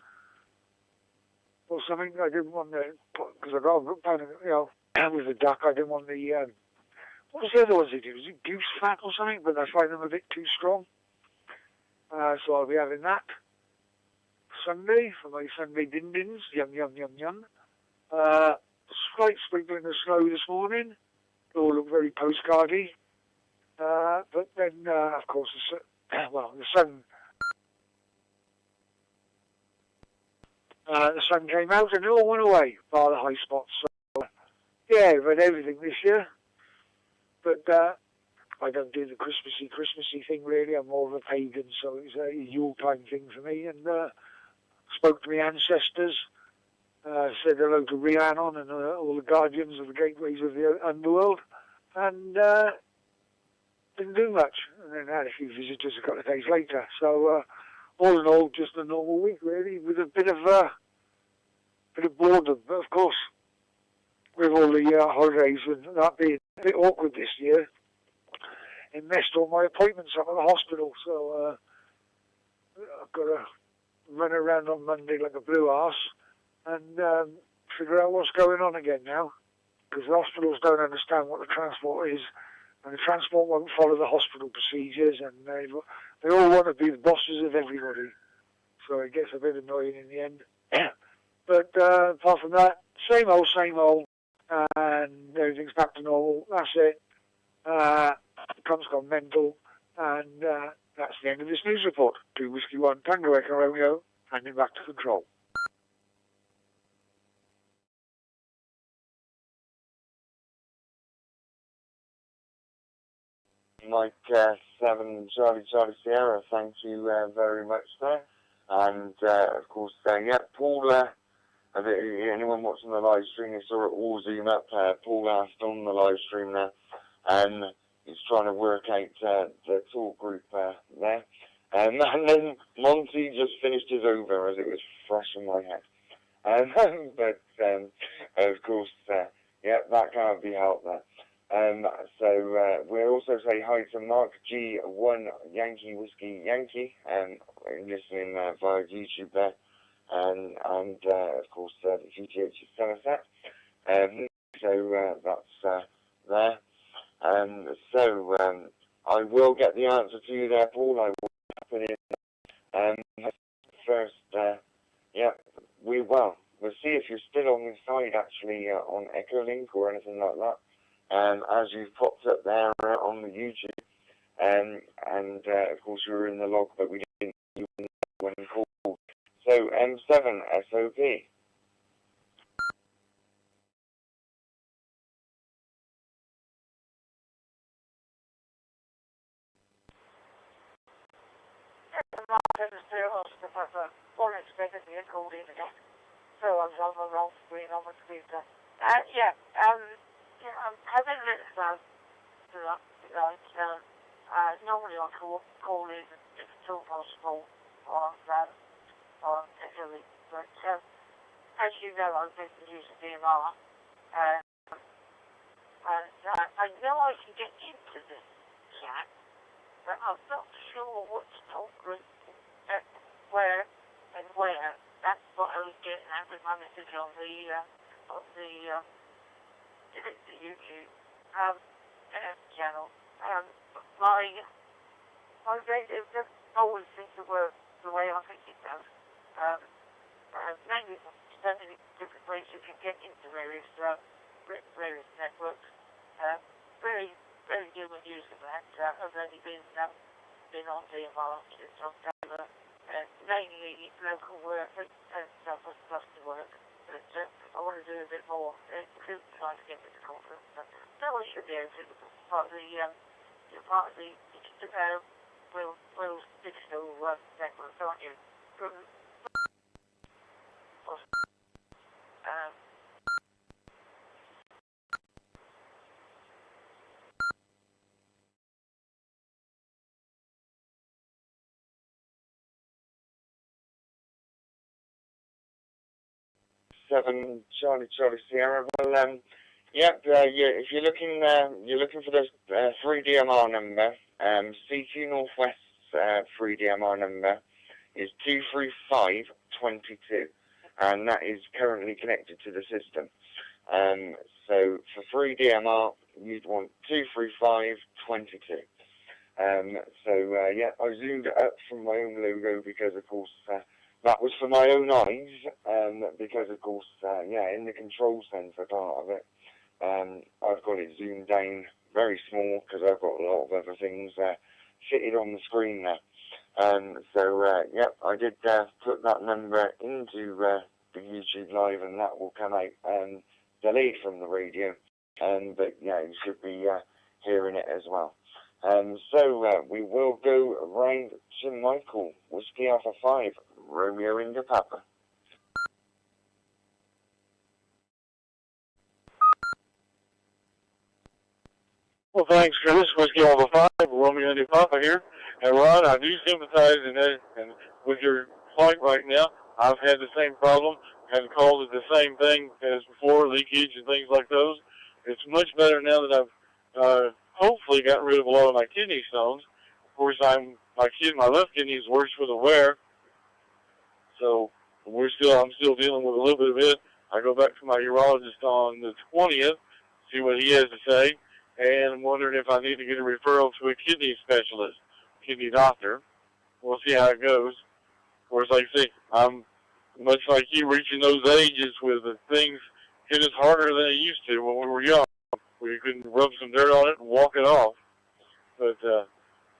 or something. I didn't want the, because I got a pound of, with the duck, I didn't want the, what was the other ones they did? Was it goose fat or something? But I find them a bit too strong. So I'll be having that Sunday for my Sunday din-dins. Yum, yum, yum, yum. Slight sprinkling of snow this morning. It all looked very postcardy. But then, of course, the sun came out and it all went away, bar the high spots. So, yeah, I've read everything this year. But I don't do the Christmassy thing really. I'm more of a pagan, so it's a Yuletime thing for me. And spoke to my ancestors, said hello to Rhiannon and all the guardians of the gateways of the underworld, and didn't do much. And then had a few visitors a couple of days later. So all in all, just a normal week really, with a bit of boredom. But of course, with all the holidays and that being a bit awkward this year, it messed all my appointments up at the hospital, so I've got to run around on Monday like a blue arse and figure out what's going on again now, because the hospitals don't understand what the transport is, and the transport won't follow the hospital procedures, and they all want to be the bosses of everybody, so it gets a bit annoying in the end. But apart from that, same old, and everything's back to normal. That's it. The comp's gone mental, and that's the end of this news report. 2 Whiskey 1 Tango Echo Romeo, handing back to control. Mike 7 Charlie Sierra, thank you very much there. And of course, Paul, anyone watching the live stream, they saw it all zoom up. Paul asked on the live stream there, and he's trying to work out the talk group there. And then Monty just finished his over as it was fresh in my head. But of course, that can't be helped there. So we'll also say hi to Mark G1 Yankee Whiskey Yankee, listening via YouTube there, and of course the GTH Somerset. So that's there. So I will get the answer to you there, Paul. I will put it in. First, we'll see if you're still on the side actually on Echolink or anything like that. As you've popped up there on the YouTube, and of course you were in the log, but we didn't even know when you called. So M7 SOP. Unexpectedly called in again. So I was on the wrong screen on the computer. having a little fun tonight. Normally I call in if at all possible on Echolink, but as you know, I've been using DMR, and I know I can get into this chat, but I'm not sure what's talk group, where and where. That's what I was getting at with my message on the YouTube channel. My radio doesn't always seem to work the way I think it does. Maybe there's so many different ways you can get into various networks. Very new and using that. I've only been on DMR since October. Mainly local work and stuff was supposed to work, but I want to do a bit more to try to get to the conference. So I should be able to part of the Wales digital network, aren't you? Charlie Sierra. Well, if you're looking for the 3 DMR number, CQNorthwest's 3 DMR number is 23522, and that is currently connected to the system. So for 3 DMR, you'd want 23522. I zoomed it up from my own logo because, of course, that was for my own eyes, because, of course, in the control centre part of it, I've got it zoomed down very small because I've got a lot of other things fitted on the screen there. I did put that number into the YouTube Live, and that will come out delayed from the radio. But, you should be hearing it as well. We will go around to Michael, Whiskey Alpha 5, Romeo India Papa. Well, thanks, Chris. Whiskey Alpha 5, Romeo India Papa here. And Ron, I do sympathize with your plight right now. I've had the same problem. I've called it the same thing as before, leakage and things like those. It's much better now that I've hopefully got rid of a lot of my kidney stones. Of course, my left kidney is worse for the wear, so I'm still dealing with a little bit of it. I go back to my urologist on the 20th, see what he has to say, and I'm wondering if I need to get a referral to a kidney specialist, kidney doctor. We'll see how it goes. Of course, like I say, I'm much like you, reaching those ages with the things hit us harder than they used to when we were young. We couldn't rub some dirt on it and walk it off. But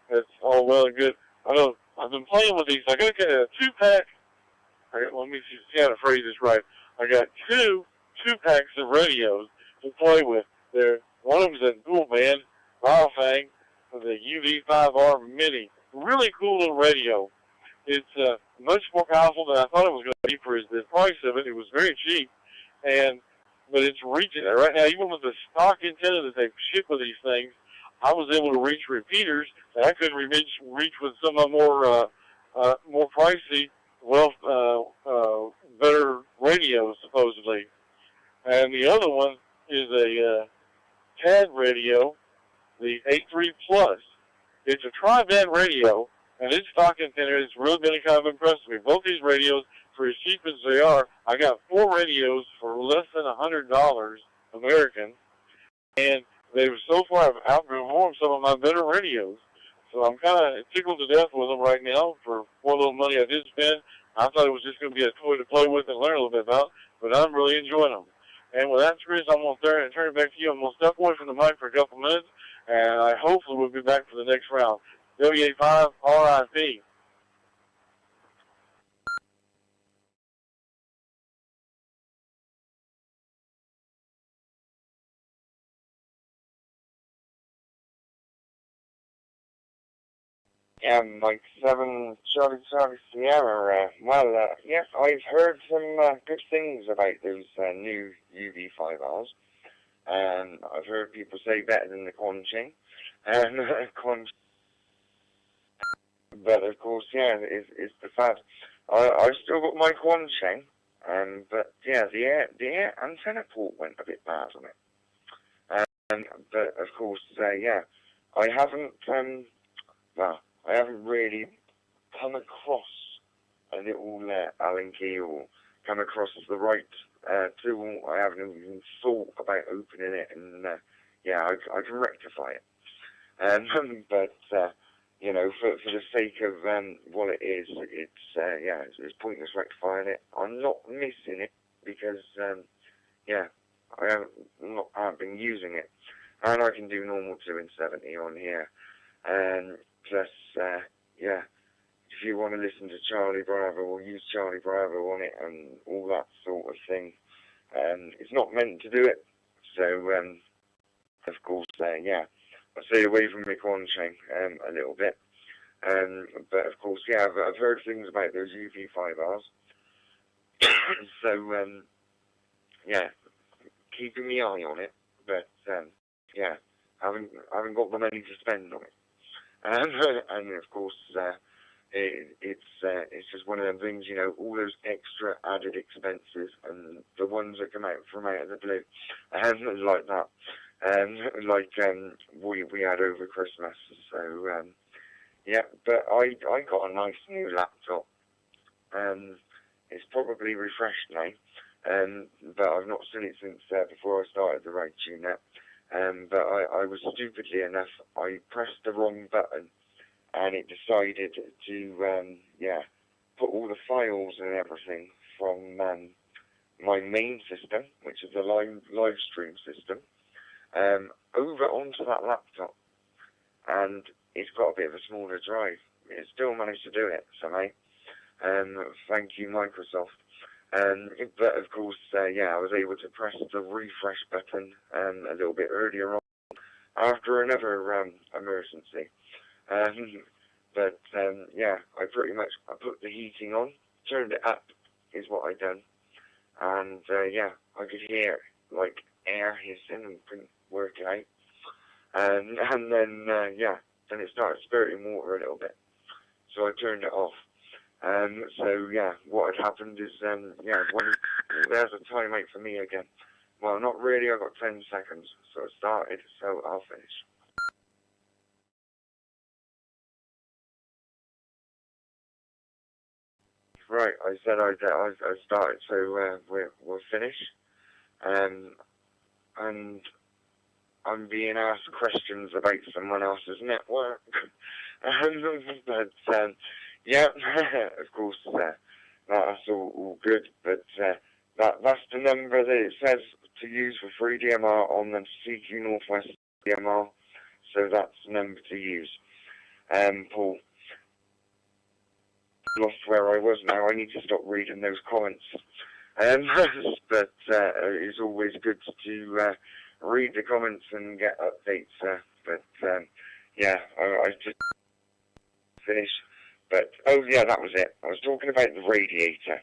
that's all well and good. I've been playing with these. I got a 2-pack. Let me see how to phrase this right. I got two 2-packs of radios to play with. One of them's a dual band Biofang with a UV5R Mini. Really cool little radio. It's much more powerful than I thought it was going to be for the price of it. It was very cheap, but it's reaching it right now. Even with the stock antenna that they ship with these things, I was able to reach repeaters that I couldn't reach with some of more pricey, better radios supposedly. And the other one is a TAD radio, the 83 Plus. It's a tri-band radio, and its stock antenna has really been kind of impressed me. Both these radios, for as cheap as they are, I got 4 radios for less than $100 American, and they've so far outperformed some of my better radios. So I'm kind of tickled to death with them right now for what little money I did spend. I thought it was just going to be a toy to play with and learn a little bit about, but I'm really enjoying them. And with that, Chris, I'm going to turn it back to you. I'm going to step away from the mic for a couple minutes, and I hopefully will be back for the next round. W85 RIP. Mike 7, Charlie Sierra. I've heard some good things about those new UV5Rs. I've heard people say better than the Quanching. But of course, yeah, it's the fact I've still got my Quanching, but yeah, the air antenna port went a bit bad on it. But of course, yeah, I haven't really come across a little Allen key or come across the right tool. I haven't even thought about opening it, and yeah, I can rectify it. But you know, for the sake of what it is, it's pointless rectifying it. I'm not missing it because yeah, I haven't been using it, and I can do normal 2 and 70 on here, and plus yeah. If you want to listen to Charlie Bravo or use Charlie Bravo on it and all that sort of thing, it's not meant to do it. So, of course, yeah, I stay away from my Quanching a little bit. But of course, yeah, I've heard things about those UV5Rs. So, yeah, keeping my eye on it. But yeah, haven't got the money to spend on it. And of course, it's just one of them things, you know, all those extra added expenses and the ones that come out from out of the blue, like that, like we had over Christmas. So yeah, but I got a nice new laptop. It's probably refreshed now, but I've not seen it since before I started the Ragchew Net. But I was stupidly enough, I pressed the wrong button, and it decided to, yeah, put all the files and everything from my main system, which is the live stream system, over onto that laptop. And it's got a bit of a smaller drive. It still managed to do it somehow. Thank you, Microsoft. But of course, yeah, I was able to press the refresh button a little bit earlier on after another emergency. But yeah, I put the heating on, turned it up, is what I done, and yeah, I could hear like air hissing and couldn't work it out. And then yeah, then it started spurting water a little bit, so I turned it off. So yeah, what had happened is yeah, there's a timeout for me again. Well, not really. I got 10 seconds, so it started. So I'll finish. Right, I said I started, so we'll finish. And I'm being asked questions about someone else's network. But yeah, of course, that's all good. But that's the number that it says to use for free DMR on the cqnorthwest DMR. So that's the number to use. Paul. Lost where I was now. I need to stop reading those comments. But it's always good to read the comments and get updates. But yeah, I just finished. But oh yeah, that was it. I was talking about the radiator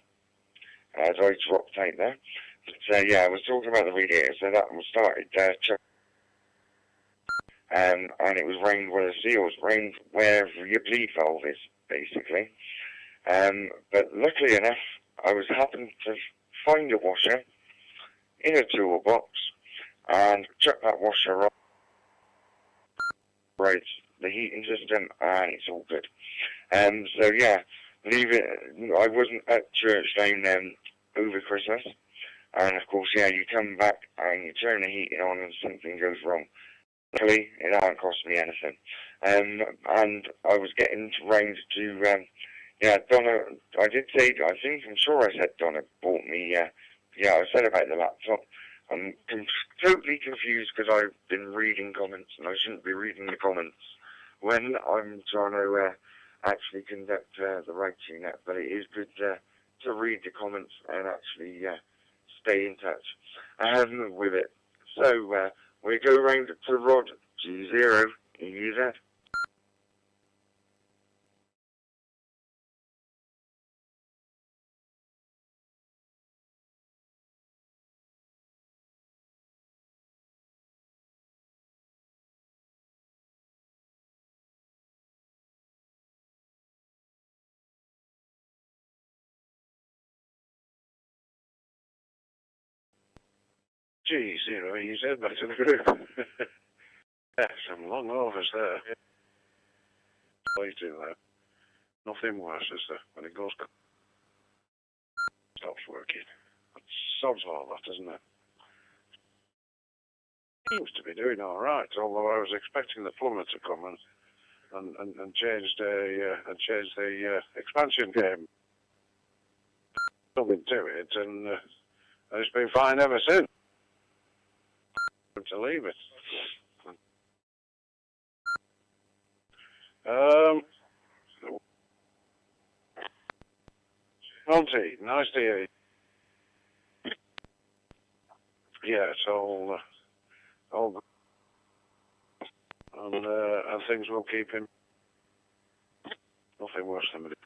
as I dropped out there. But yeah, I was talking about the radiator. So that started and it was rained where the seals, rained where your bleed valve is, basically. But luckily enough, I was happened to find a washer in a toolbox and chuck that washer on, right, the heating system, and it's all good. So yeah, leave it. I wasn't at church down over Christmas, and of course, yeah, you come back and you turn the heating on and something goes wrong. Luckily, it hasn't cost me anything. And I was getting round to yeah, Donna, I did say, I'm sure I said Donna bought me, yeah, I said about the laptop. I'm totally confused because I've been reading comments and I shouldn't be reading the comments when I'm trying to actually conduct the Ragchew Net, but it is good to read the comments and actually stay in touch with it. So we go round to Rod G0, EZ. G0, he said back to the group. Yeah, some long overs there. Waiting there. Nothing worse is that when it goes, stops working. It sods all that, doesn't it? Seems to be doing all right, although I was expecting the plumber to come and change the expansion game. Something to it, and it's been fine ever since. To leave it. Monty, nice to hear you. Yeah, it's all and things will keep him. Nothing worse than it.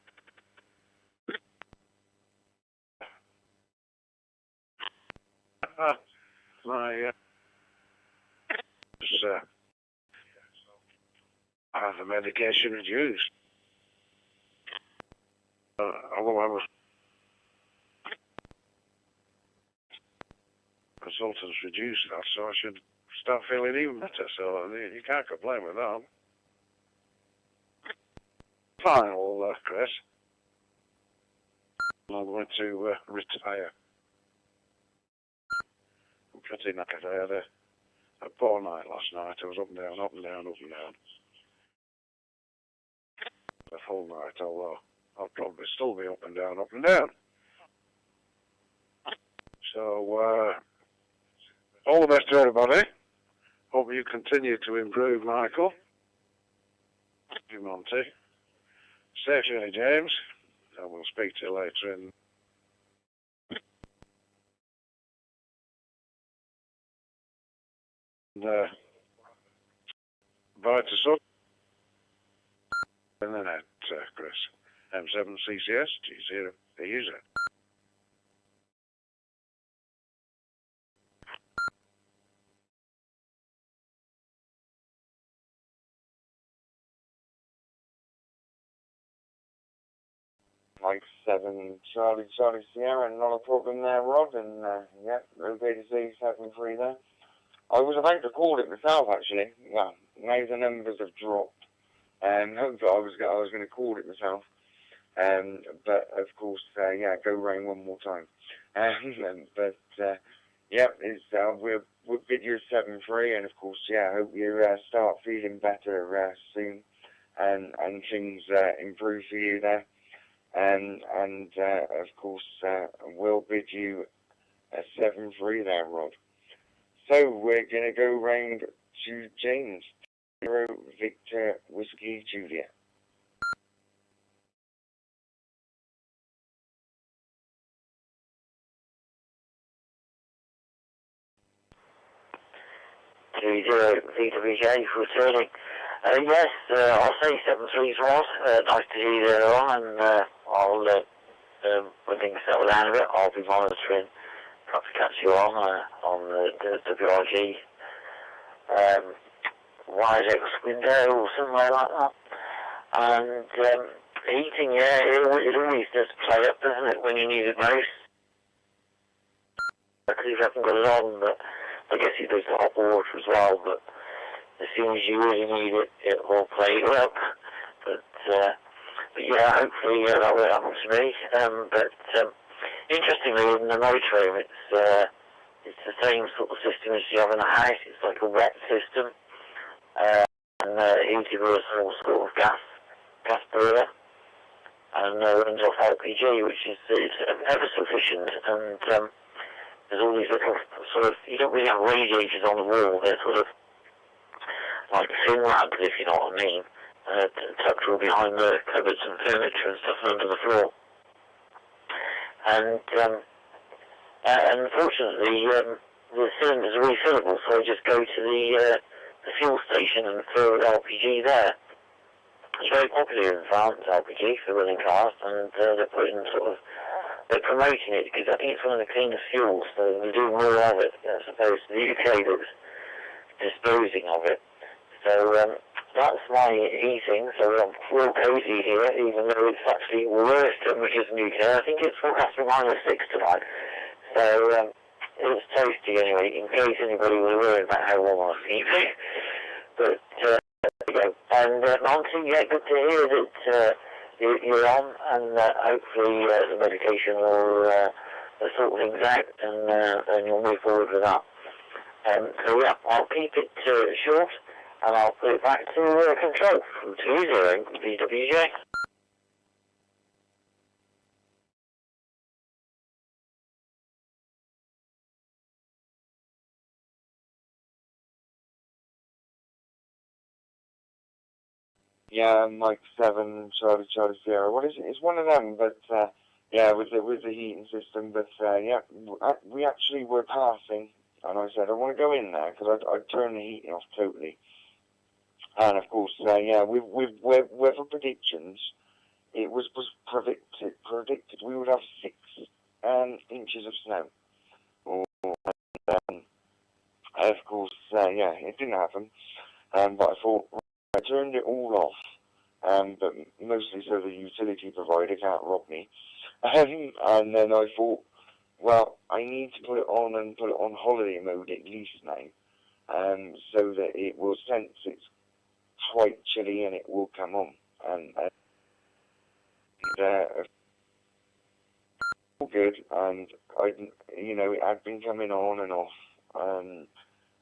I have the medication reduced. Although I was consultants reduced that, so I should start feeling even better. So you can't complain with that. Final, Chris. I'm going to retire. I'm pretty knackered. I had a poor night last night. I was up and down, up and down, up and down. The full night, although I'll probably still be up and down, up and down. So, all the best to everybody. Hope you continue to improve, Michael. You, Monty. Safe journey, James. And we'll speak to you later in. Bye to Sut. And then at Chris M7CCS G0, the user. Mike 7 Charlie Sierra, not a problem there, Rod, and yeah, okay to see 7-3 there. I was about to call it myself actually. Well, now the numbers have dropped. Hopefully I was going to call it myself. But of course, yeah, go round one more time. But yeah, it's we'll get you 7-3, and of course, yeah, I hope you start feeling better soon, and things improve for you there. And of course, we'll bid you a 7-3 there, Rod. So we're going to go round to James. Victor Whiskey Juliet. W.D.R.G returning. Yes, I'll say 7-3's Rod. Nice to hear you there on, and I'll when things settle down a bit, I'll be monitoring. Perhaps catch you on the W.D.R.G. YSF window or somewhere like that. And heating, yeah, it always does play up, doesn't it, when you need it most? Because you haven't got it on, but I guess it does the hot water as well, but as soon as you really need it, it will play you up. But yeah, hopefully that won't happen to me. But interestingly, in the motorhome, it's the same sort of system as you have in the house. It's like a wet system. And heated with a small sort of gas boiler, and runs off LPG, which is ever sufficient. And there's all these little sort of, you don't really have radiators on the wall, they're sort of like thin rags, if you know what I mean, tucked all behind the cupboards and furniture and stuff under the floor. And unfortunately, the cylinders are refillable, so I just go to the fuel station and fill LPG there. It's very popular in France, LPG, for running cars, and they're promoting it because I think it's one of the cleanest fuels, so they're doing more of it as opposed to the UK that's disposing of it. So that's my heating, so I'm real cosy here, even though it's actually worse temperatures in the UK. I think it's forecast for -6 tonight. So It's toasty anyway, in case anybody was worried about how warm I was keeping. But, and Monty, yeah, good to hear that you're on, and hopefully the medication will sort things out, and you'll move forward with that. So yeah, I'll keep it short, and I'll put it back to control from 20 W.D.R.G. Yeah, Mike 7, Charlie Sierra. What is it? It's one of them, but yeah, with the heating system. But yeah, we actually were passing, and I said I want to go in there because I'd turn the heating off totally. And of course, yeah, with weather predictions, it was predicted we would have 6 inches of snow. Of course, yeah, it didn't happen. But I thought, I turned it all off, but mostly so the utility provider can't rob me. And then I thought, well, I need to put it on and put it on holiday mode at least now, so that it will sense it's quite chilly and it will come on. And all good, and you know, it had been coming on and off.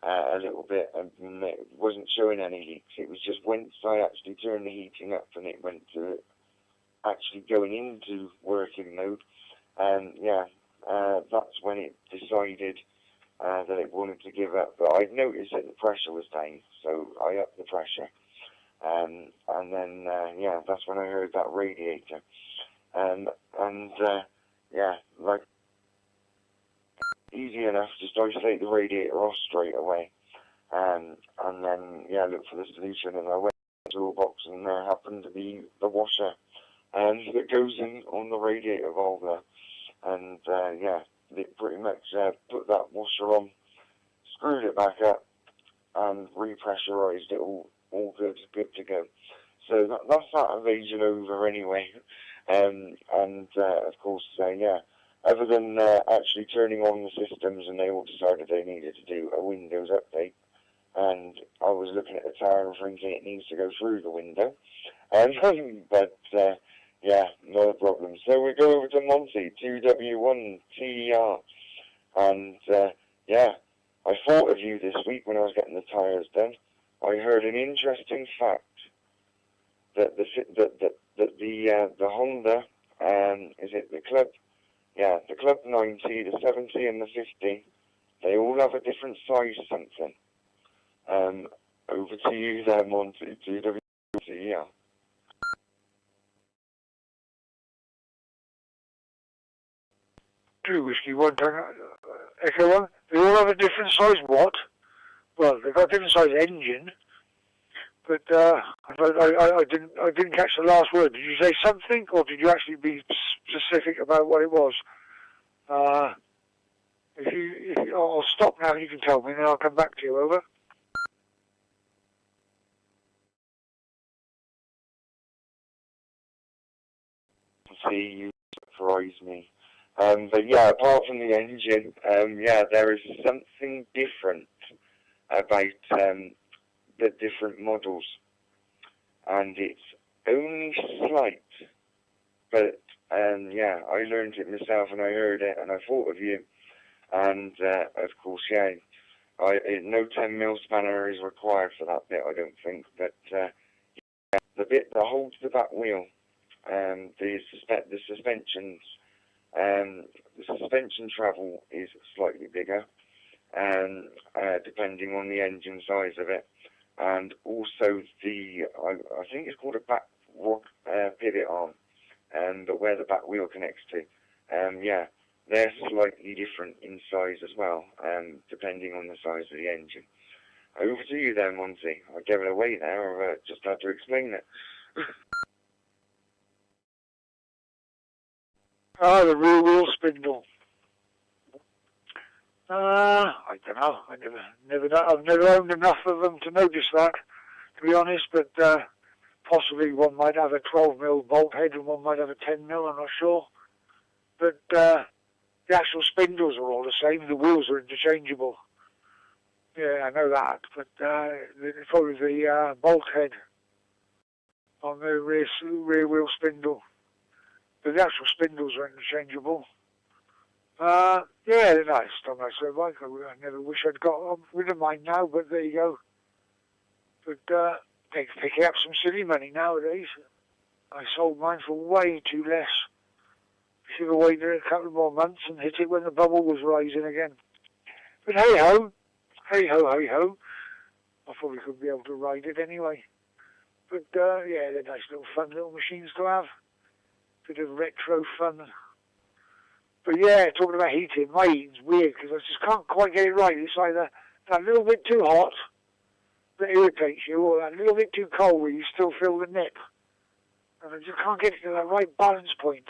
A little bit, and it wasn't showing any leaks. It was just once I actually turned the heating up and it went to actually going into working mode, and yeah, that's when it decided that it wanted to give up. But I noticed that the pressure was down, so I upped the pressure, and then yeah, that's when I heard that radiator, and yeah, like, easy enough, just isolate the radiator off straight away, and then yeah, look for the solution. And I went to the toolbox, and there happened to be the washer, that goes in on the radiator valve there, and yeah, it pretty much put that washer on, screwed it back up, and repressurized it all good to go. So that's that evasion over anyway, and of course, yeah. Other than actually turning on the systems, and they all decided they needed to do a Windows update, and I was looking at the tower and thinking it needs to go through the window, but yeah, not a problem. So we go over to Monty, 2W1 TDR, and yeah, I thought of you this week when I was getting the tires done. I heard an interesting fact that the Honda, is it the Club? Yeah, the Club 90, the 70 and the 50, they all have a different size something. Over to you there, Monty, GWT, yeah. Two whiskey, 1 tank, Echo 1. They all have a different size what? Well, they've got a different size engine, but I didn't catch the last word. Did you say something, or did you actually be specific about what it was? I'll stop now and you can tell me, and then I'll come back to you, over. See, you surprise me. But yeah, apart from the engine, yeah, there is something different about the different models, and it's only slight, but yeah, I learned it myself, and I heard it, and I thought of you, and of course, yeah, no 10mm spanner is required for that bit, I don't think, but yeah, the bit that holds the back wheel, the suspensions, the suspension travel is slightly bigger, depending on the engine size of it, and also I think it's called a back rock pivot arm, but where the back wheel connects to, yeah, they're slightly different in size as well, depending on the size of the engine. Over to you then, Monty. I gave it away there, or just had to explain it. The rear wheel spindle. I don't know. I've never owned enough of them to notice that, to be honest. But possibly one might have a 12mm bolt head and one might have a 10mm. I'm not sure. But The actual spindles are all the same. The wheels are interchangeable. Yeah, I know that. But probably the bolt head on the rear wheel spindle. But the actual spindles are interchangeable. Yeah, they're nice. On my slow bike. I never wish I'd got rid of mine now, but there you go. But they pick up some silly money nowadays. I sold mine for way too less. Should have waited a couple more months and hit it when the bubble was rising again. But hey ho, hey ho, hey ho. I probably couldn't be able to ride it anyway. But yeah, they're nice little fun little machines to have. Bit of retro fun. But yeah, talking about heating, my heating's weird because I just can't quite get it right. It's either that little bit too hot that irritates you, or that little bit too cold where you still feel the nip. And I just can't get it to that right balance point.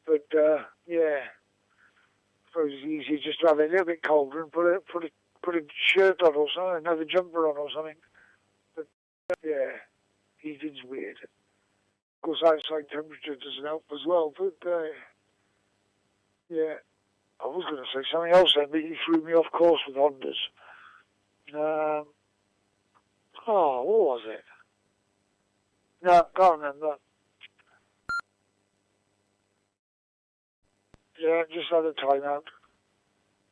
But yeah, I suppose it's easier just to have it a little bit colder and put a shirt on or something, another jumper on or something. But yeah, heating's weird. Of course, outside temperature doesn't help as well. But yeah, I was going to say something else then, but you threw me off course with Hondas. What was it? No, can't remember. Yeah, I've just had a timeout.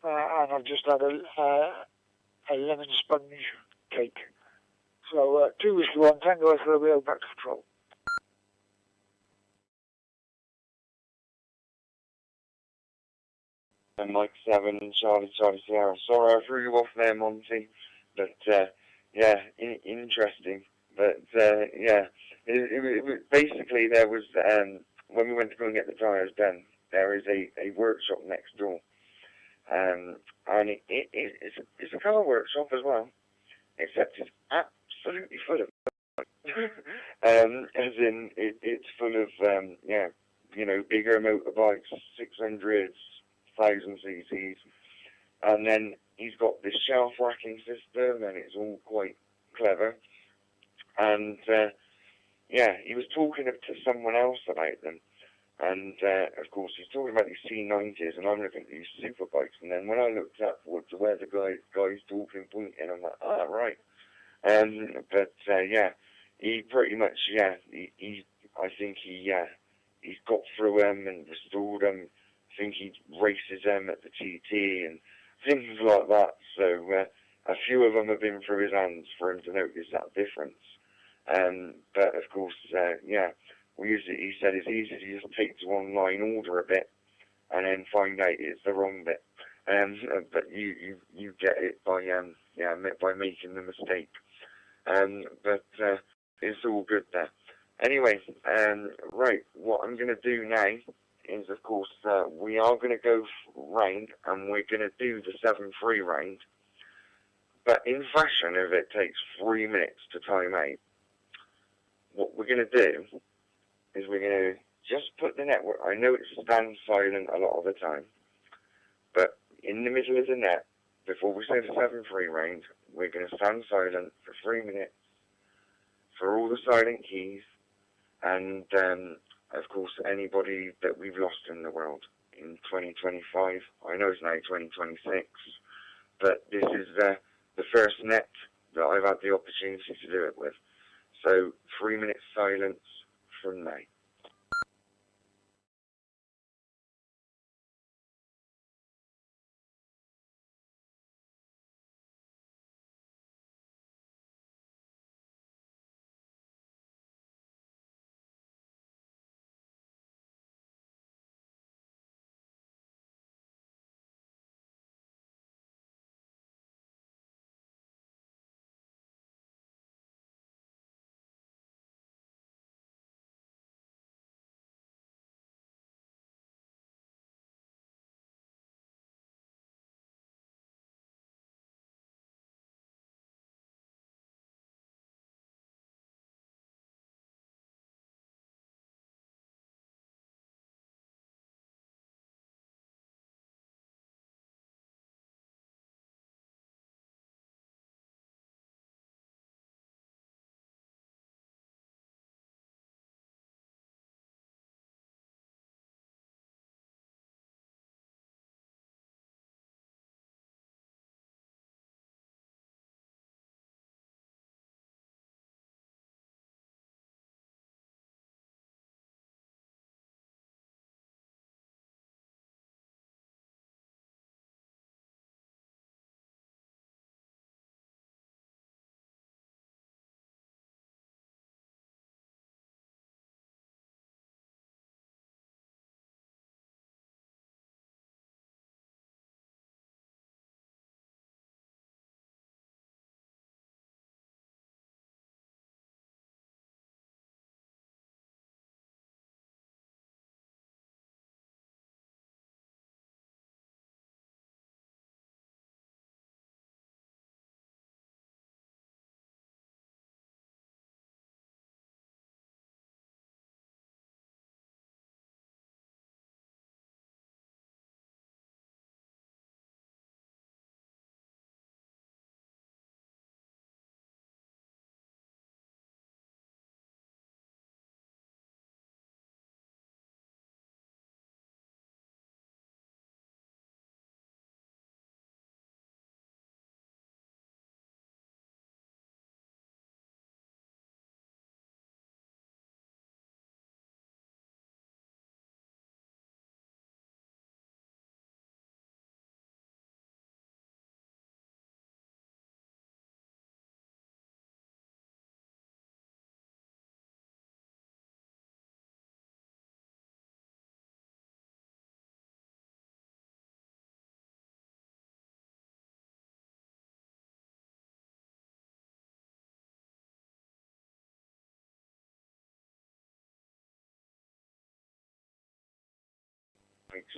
And I've just had a lemon sponge cake. So, 2 whiskey, 1 tango, Echo Romeo, back to control. And Mike 7, Charlie Sierra. Sorry I threw you off there, Monty. But, yeah, interesting. But, yeah, basically there was, when we went to go and get the tyres done, there is a workshop next door. And it's a car workshop as well, except it's absolutely full of as in it's full of yeah, you know, bigger motorbikes, 600s, 1000 cc's, and then he's got this shelf racking system, and it's all quite clever. And yeah, he was talking to someone else about them. And, of course, he's talking about these C90s, and I'm looking at these superbikes. And then when I looked up to where the guy's talking, pointing, I'm like, oh, right. But, yeah, he pretty much, yeah, I think he's got through them and restored them. I think he races them at the TT and things like that. So, a few of them have been through his hands for him to notice that difference. But, of course, yeah. He said it's easy to just take to online, order a bit, and then find out it's the wrong bit. But you get it by by making the mistake. But it's all good there. Anyway, right, what I'm going to do now is, of course, we are going to go round, and we're going to do the 7-3 round. But in fashion, if it takes 3 minutes to time out, what we're going to do is we're going to just put the network. I know it stands silent a lot of the time, but in the middle of the net, before we say the 7-3 round, we're going to stand silent for 3 minutes for all the silent keys, and of course anybody that we've lost in the world in 2025. I know it's now 2026, but this is the first net that I've had the opportunity to do it with. So 3 minutes silence from now.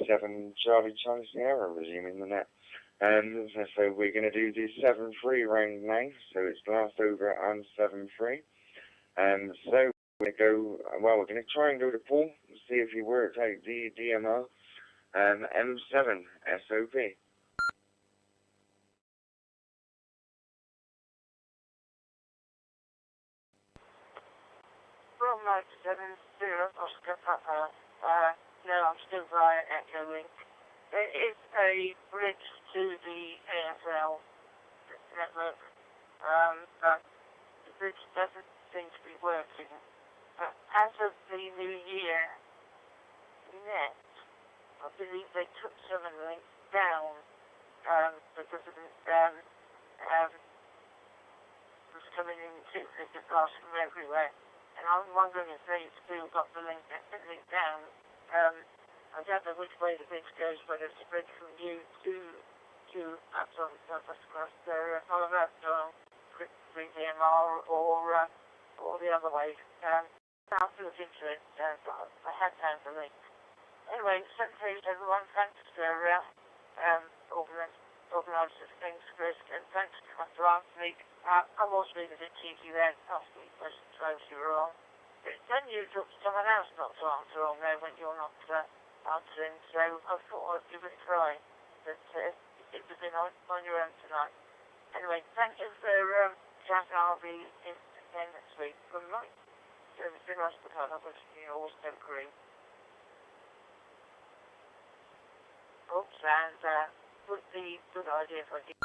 7 Charlie Sierra resuming the net. So we're going to do the 7-3 round now, so it's last over and 7-3. So we're going to try and go to Paul, see if he works out the DMR M7 SOP. From 970 Oscar Papa, no, I'm still via Echolink. It is a bridge to the ASL network, but the bridge doesn't seem to be working. But as of the new year, Net, I believe they took some of the links down because of it was coming in duplicate blast from everywhere. And I'm wondering if they've still got the link down. I don't know which way the bridge goes, whether it's spread from you to up on across the Colorado quick 3DMR or the other way. I'll look into it, but I had found the link. Anyway, secretary, everyone, thanks for organising things, Chris, and thanks for answering. I was being a bit cheeky then, asking me questions if you were wrong. But then you took someone else not to answer on there when you're not answering, so I thought I'd give it a try. But it was on your own tonight. Anyway, thank you for chatting. I'll be in again next week. Good night. So it's been nice to have a all so green. Oops, and would be a good idea if I did.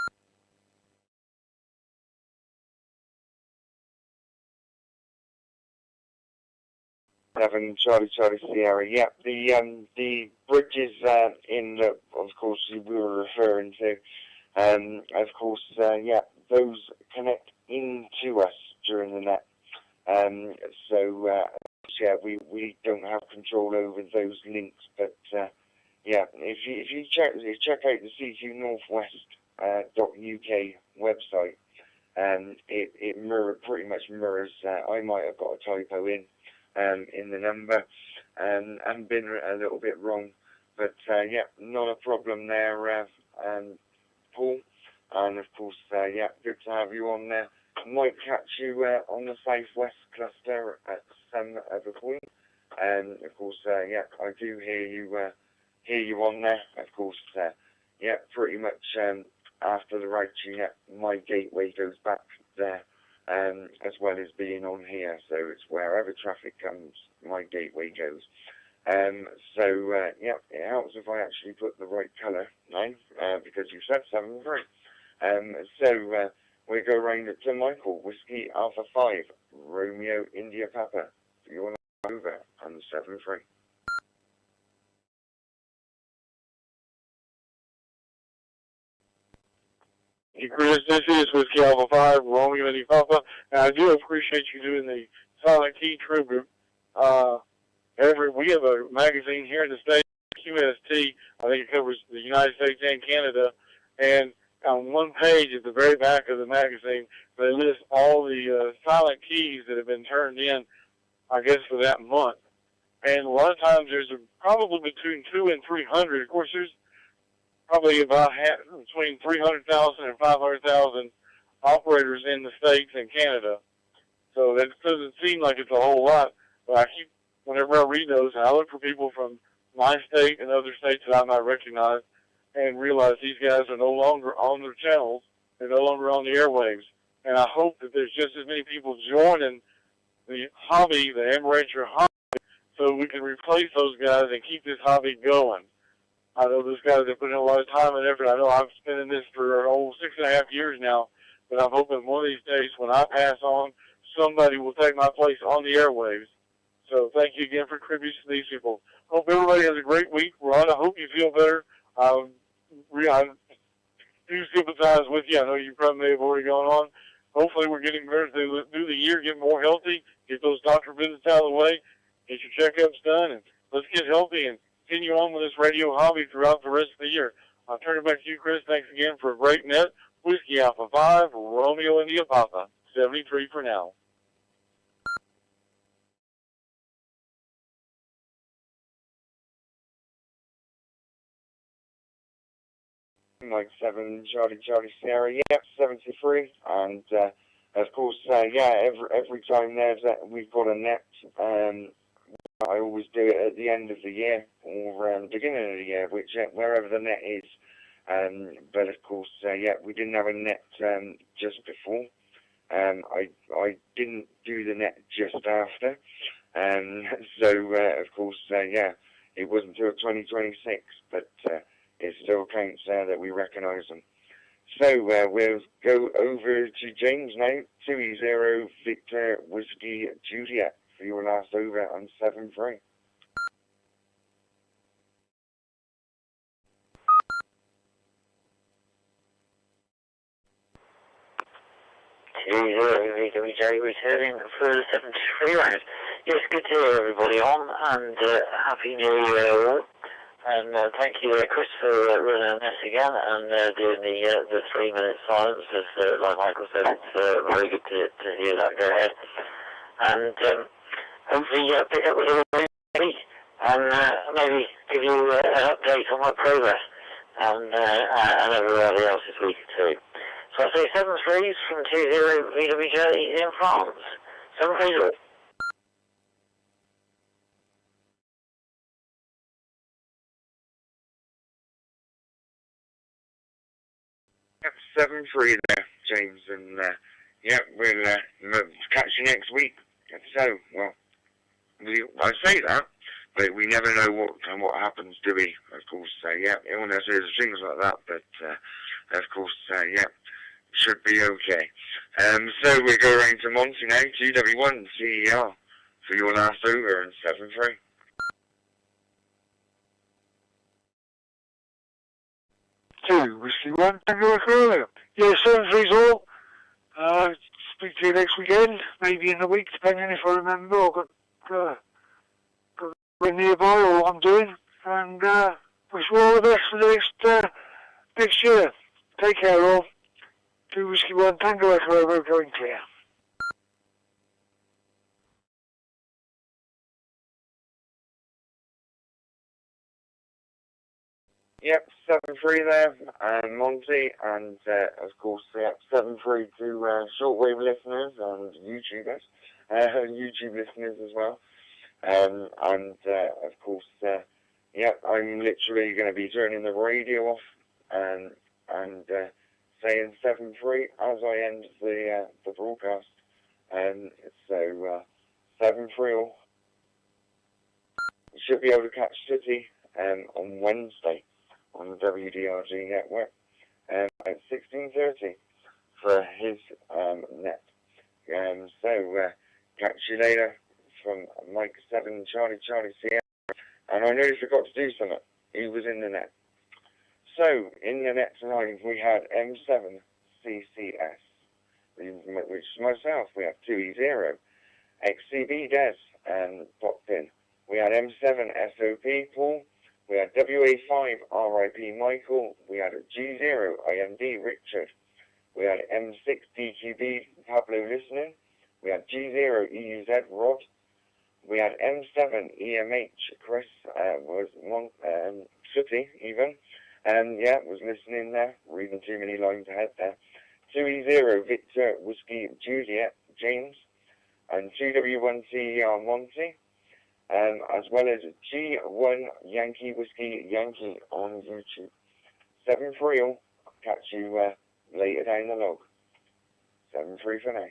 7 Charlie Sierra. Yeah, the bridges in of course we were referring to, of course, yeah, those connect into us during the net. So yeah, we don't have control over those links, but yeah, if you check out the cqnorthwest.uk website, it pretty much mirrors. I might have got a typo in the number and been a little bit wrong, but yeah, not a problem there, Paul. And of course, yeah, good to have you on there. Might catch you on the southwest cluster at some other point. And of course, yeah, I do hear you on there. Of course, yeah, pretty much after the Ragchew Net, my gateway goes back there, as well as being on here. So it's wherever traffic comes, my gateway goes. So yeah, it helps if I actually put the right colour now, because you said 7-3. So we go round it to Michael, Whiskey Alpha 5, Romeo India Papa. So you want to over on the 7-3. Hey Chris, this is Whiskey Alpha 5, Romeo India Papa, and I do appreciate you doing the Silent Key tribute. We have a magazine here in the States, QST. I think it covers the United States and Canada, and on one page at the very back of the magazine, they list all the silent keys that have been turned in, I guess, for that month. And a lot of times there's probably between 200 and 300. Of course, there's probably about between 300,000 and 500,000 operators in the States and Canada. So that doesn't seem like it's a whole lot, but whenever I read those, I look for people from my state and other states that I might recognize and realize these guys are no longer on their channels. They're no longer on the airwaves. And I hope that there's just as many people joining the hobby, the amateur hobby, so we can replace those guys and keep this hobby going. I know those guys have put in a lot of time and effort. I know I've been in this for 6.5 years now, but I'm hoping one of these days when I pass on, somebody will take my place on the airwaves. So thank you again for contributing to these people. Hope everybody has a great week. Ron, I hope you feel better. I do sympathize with you. I know you probably may have already gone on. Hopefully we're getting better through the year, get more healthy, get those doctor visits out of the way, get your checkups done, and let's get healthy and continue on with this radio hobby throughout the rest of the year. I'll turn it back to you, Chris. Thanks again for a great net. Whiskey Alpha 5, Romeo India Papa, 73 for now. Mike 7 Charlie Sierra, yep, 73, and of course, yeah, every time we've got a net, I always do it at the end of the year or the beginning of the year, wherever the net is. But of course, yeah, we didn't have a net just before. I didn't do the net just after, so of course, yeah, it wasn't until 2026, but it still counts that we recognise them. So we'll go over to James now, 2E0 Victor Whiskey Juliet for your last over on 7-3. W.D.R.G returning for the 73 round. Yes, good to hear everybody on, and Happy New Year all. And thank you, Chris, for running this again and doing the 3-minute silence. As, like Michael said, it's very good to hear that go ahead. And hopefully pick up with everybody next week and maybe give you an update on my progress and everybody else this week too. So I say 7 threes from 2-0 VWJ in France. 7 threes all. 7-3 there, James, and yeah, we'll catch you next week. So, well, I say that, but we never know what happens, do we? Of course, yeah, illnesses, things like that, but of course, yeah, should be okay. So we go around to Monty now, GW1 CER for your last over and 7-3. Whiskey 1, Tango Echo. Yeah, 7-3's all. Speak to you next weekend, maybe in a week, depending if I remember. I've got nearby or what I'm doing. And wish you all the best for the next year. Take care all. 2 Whiskey 1, Tango Echo, going clear. Yep, 7-3 there, Monty, and of course, yep, 7-3 to shortwave listeners and YouTubers, YouTube listeners as well. And of course, yep, I'm literally going to be turning the radio off and saying 7-3 as I end the broadcast. So 7-3 all. You should be able to catch City on Wednesday on the W.D.R.G network at 16:30 for his net. So catch you later from Mike 7 Charlie Sierra. And I nearly forgot to do something. He was in the net. So in the net tonight we had M7CCS, which is myself. We have 2E0 XCB Des and popped in. We had M7 SOP Paul. We had WA5 RIP Michael. We had G0 IMD Richard. We had M6 DQB Pablo listening. We had G0 EUZ Rod. We had M7 EMH Chris was one City even. Yeah, was listening there. Reading too many lines ahead there. 2E0 Victor Whiskey Juliet James. And 2W1 CER Monty. As well as G1 Yankee Whiskey Yankee on YouTube. 7-3 all. Catch you later down the log. 7-3 for now.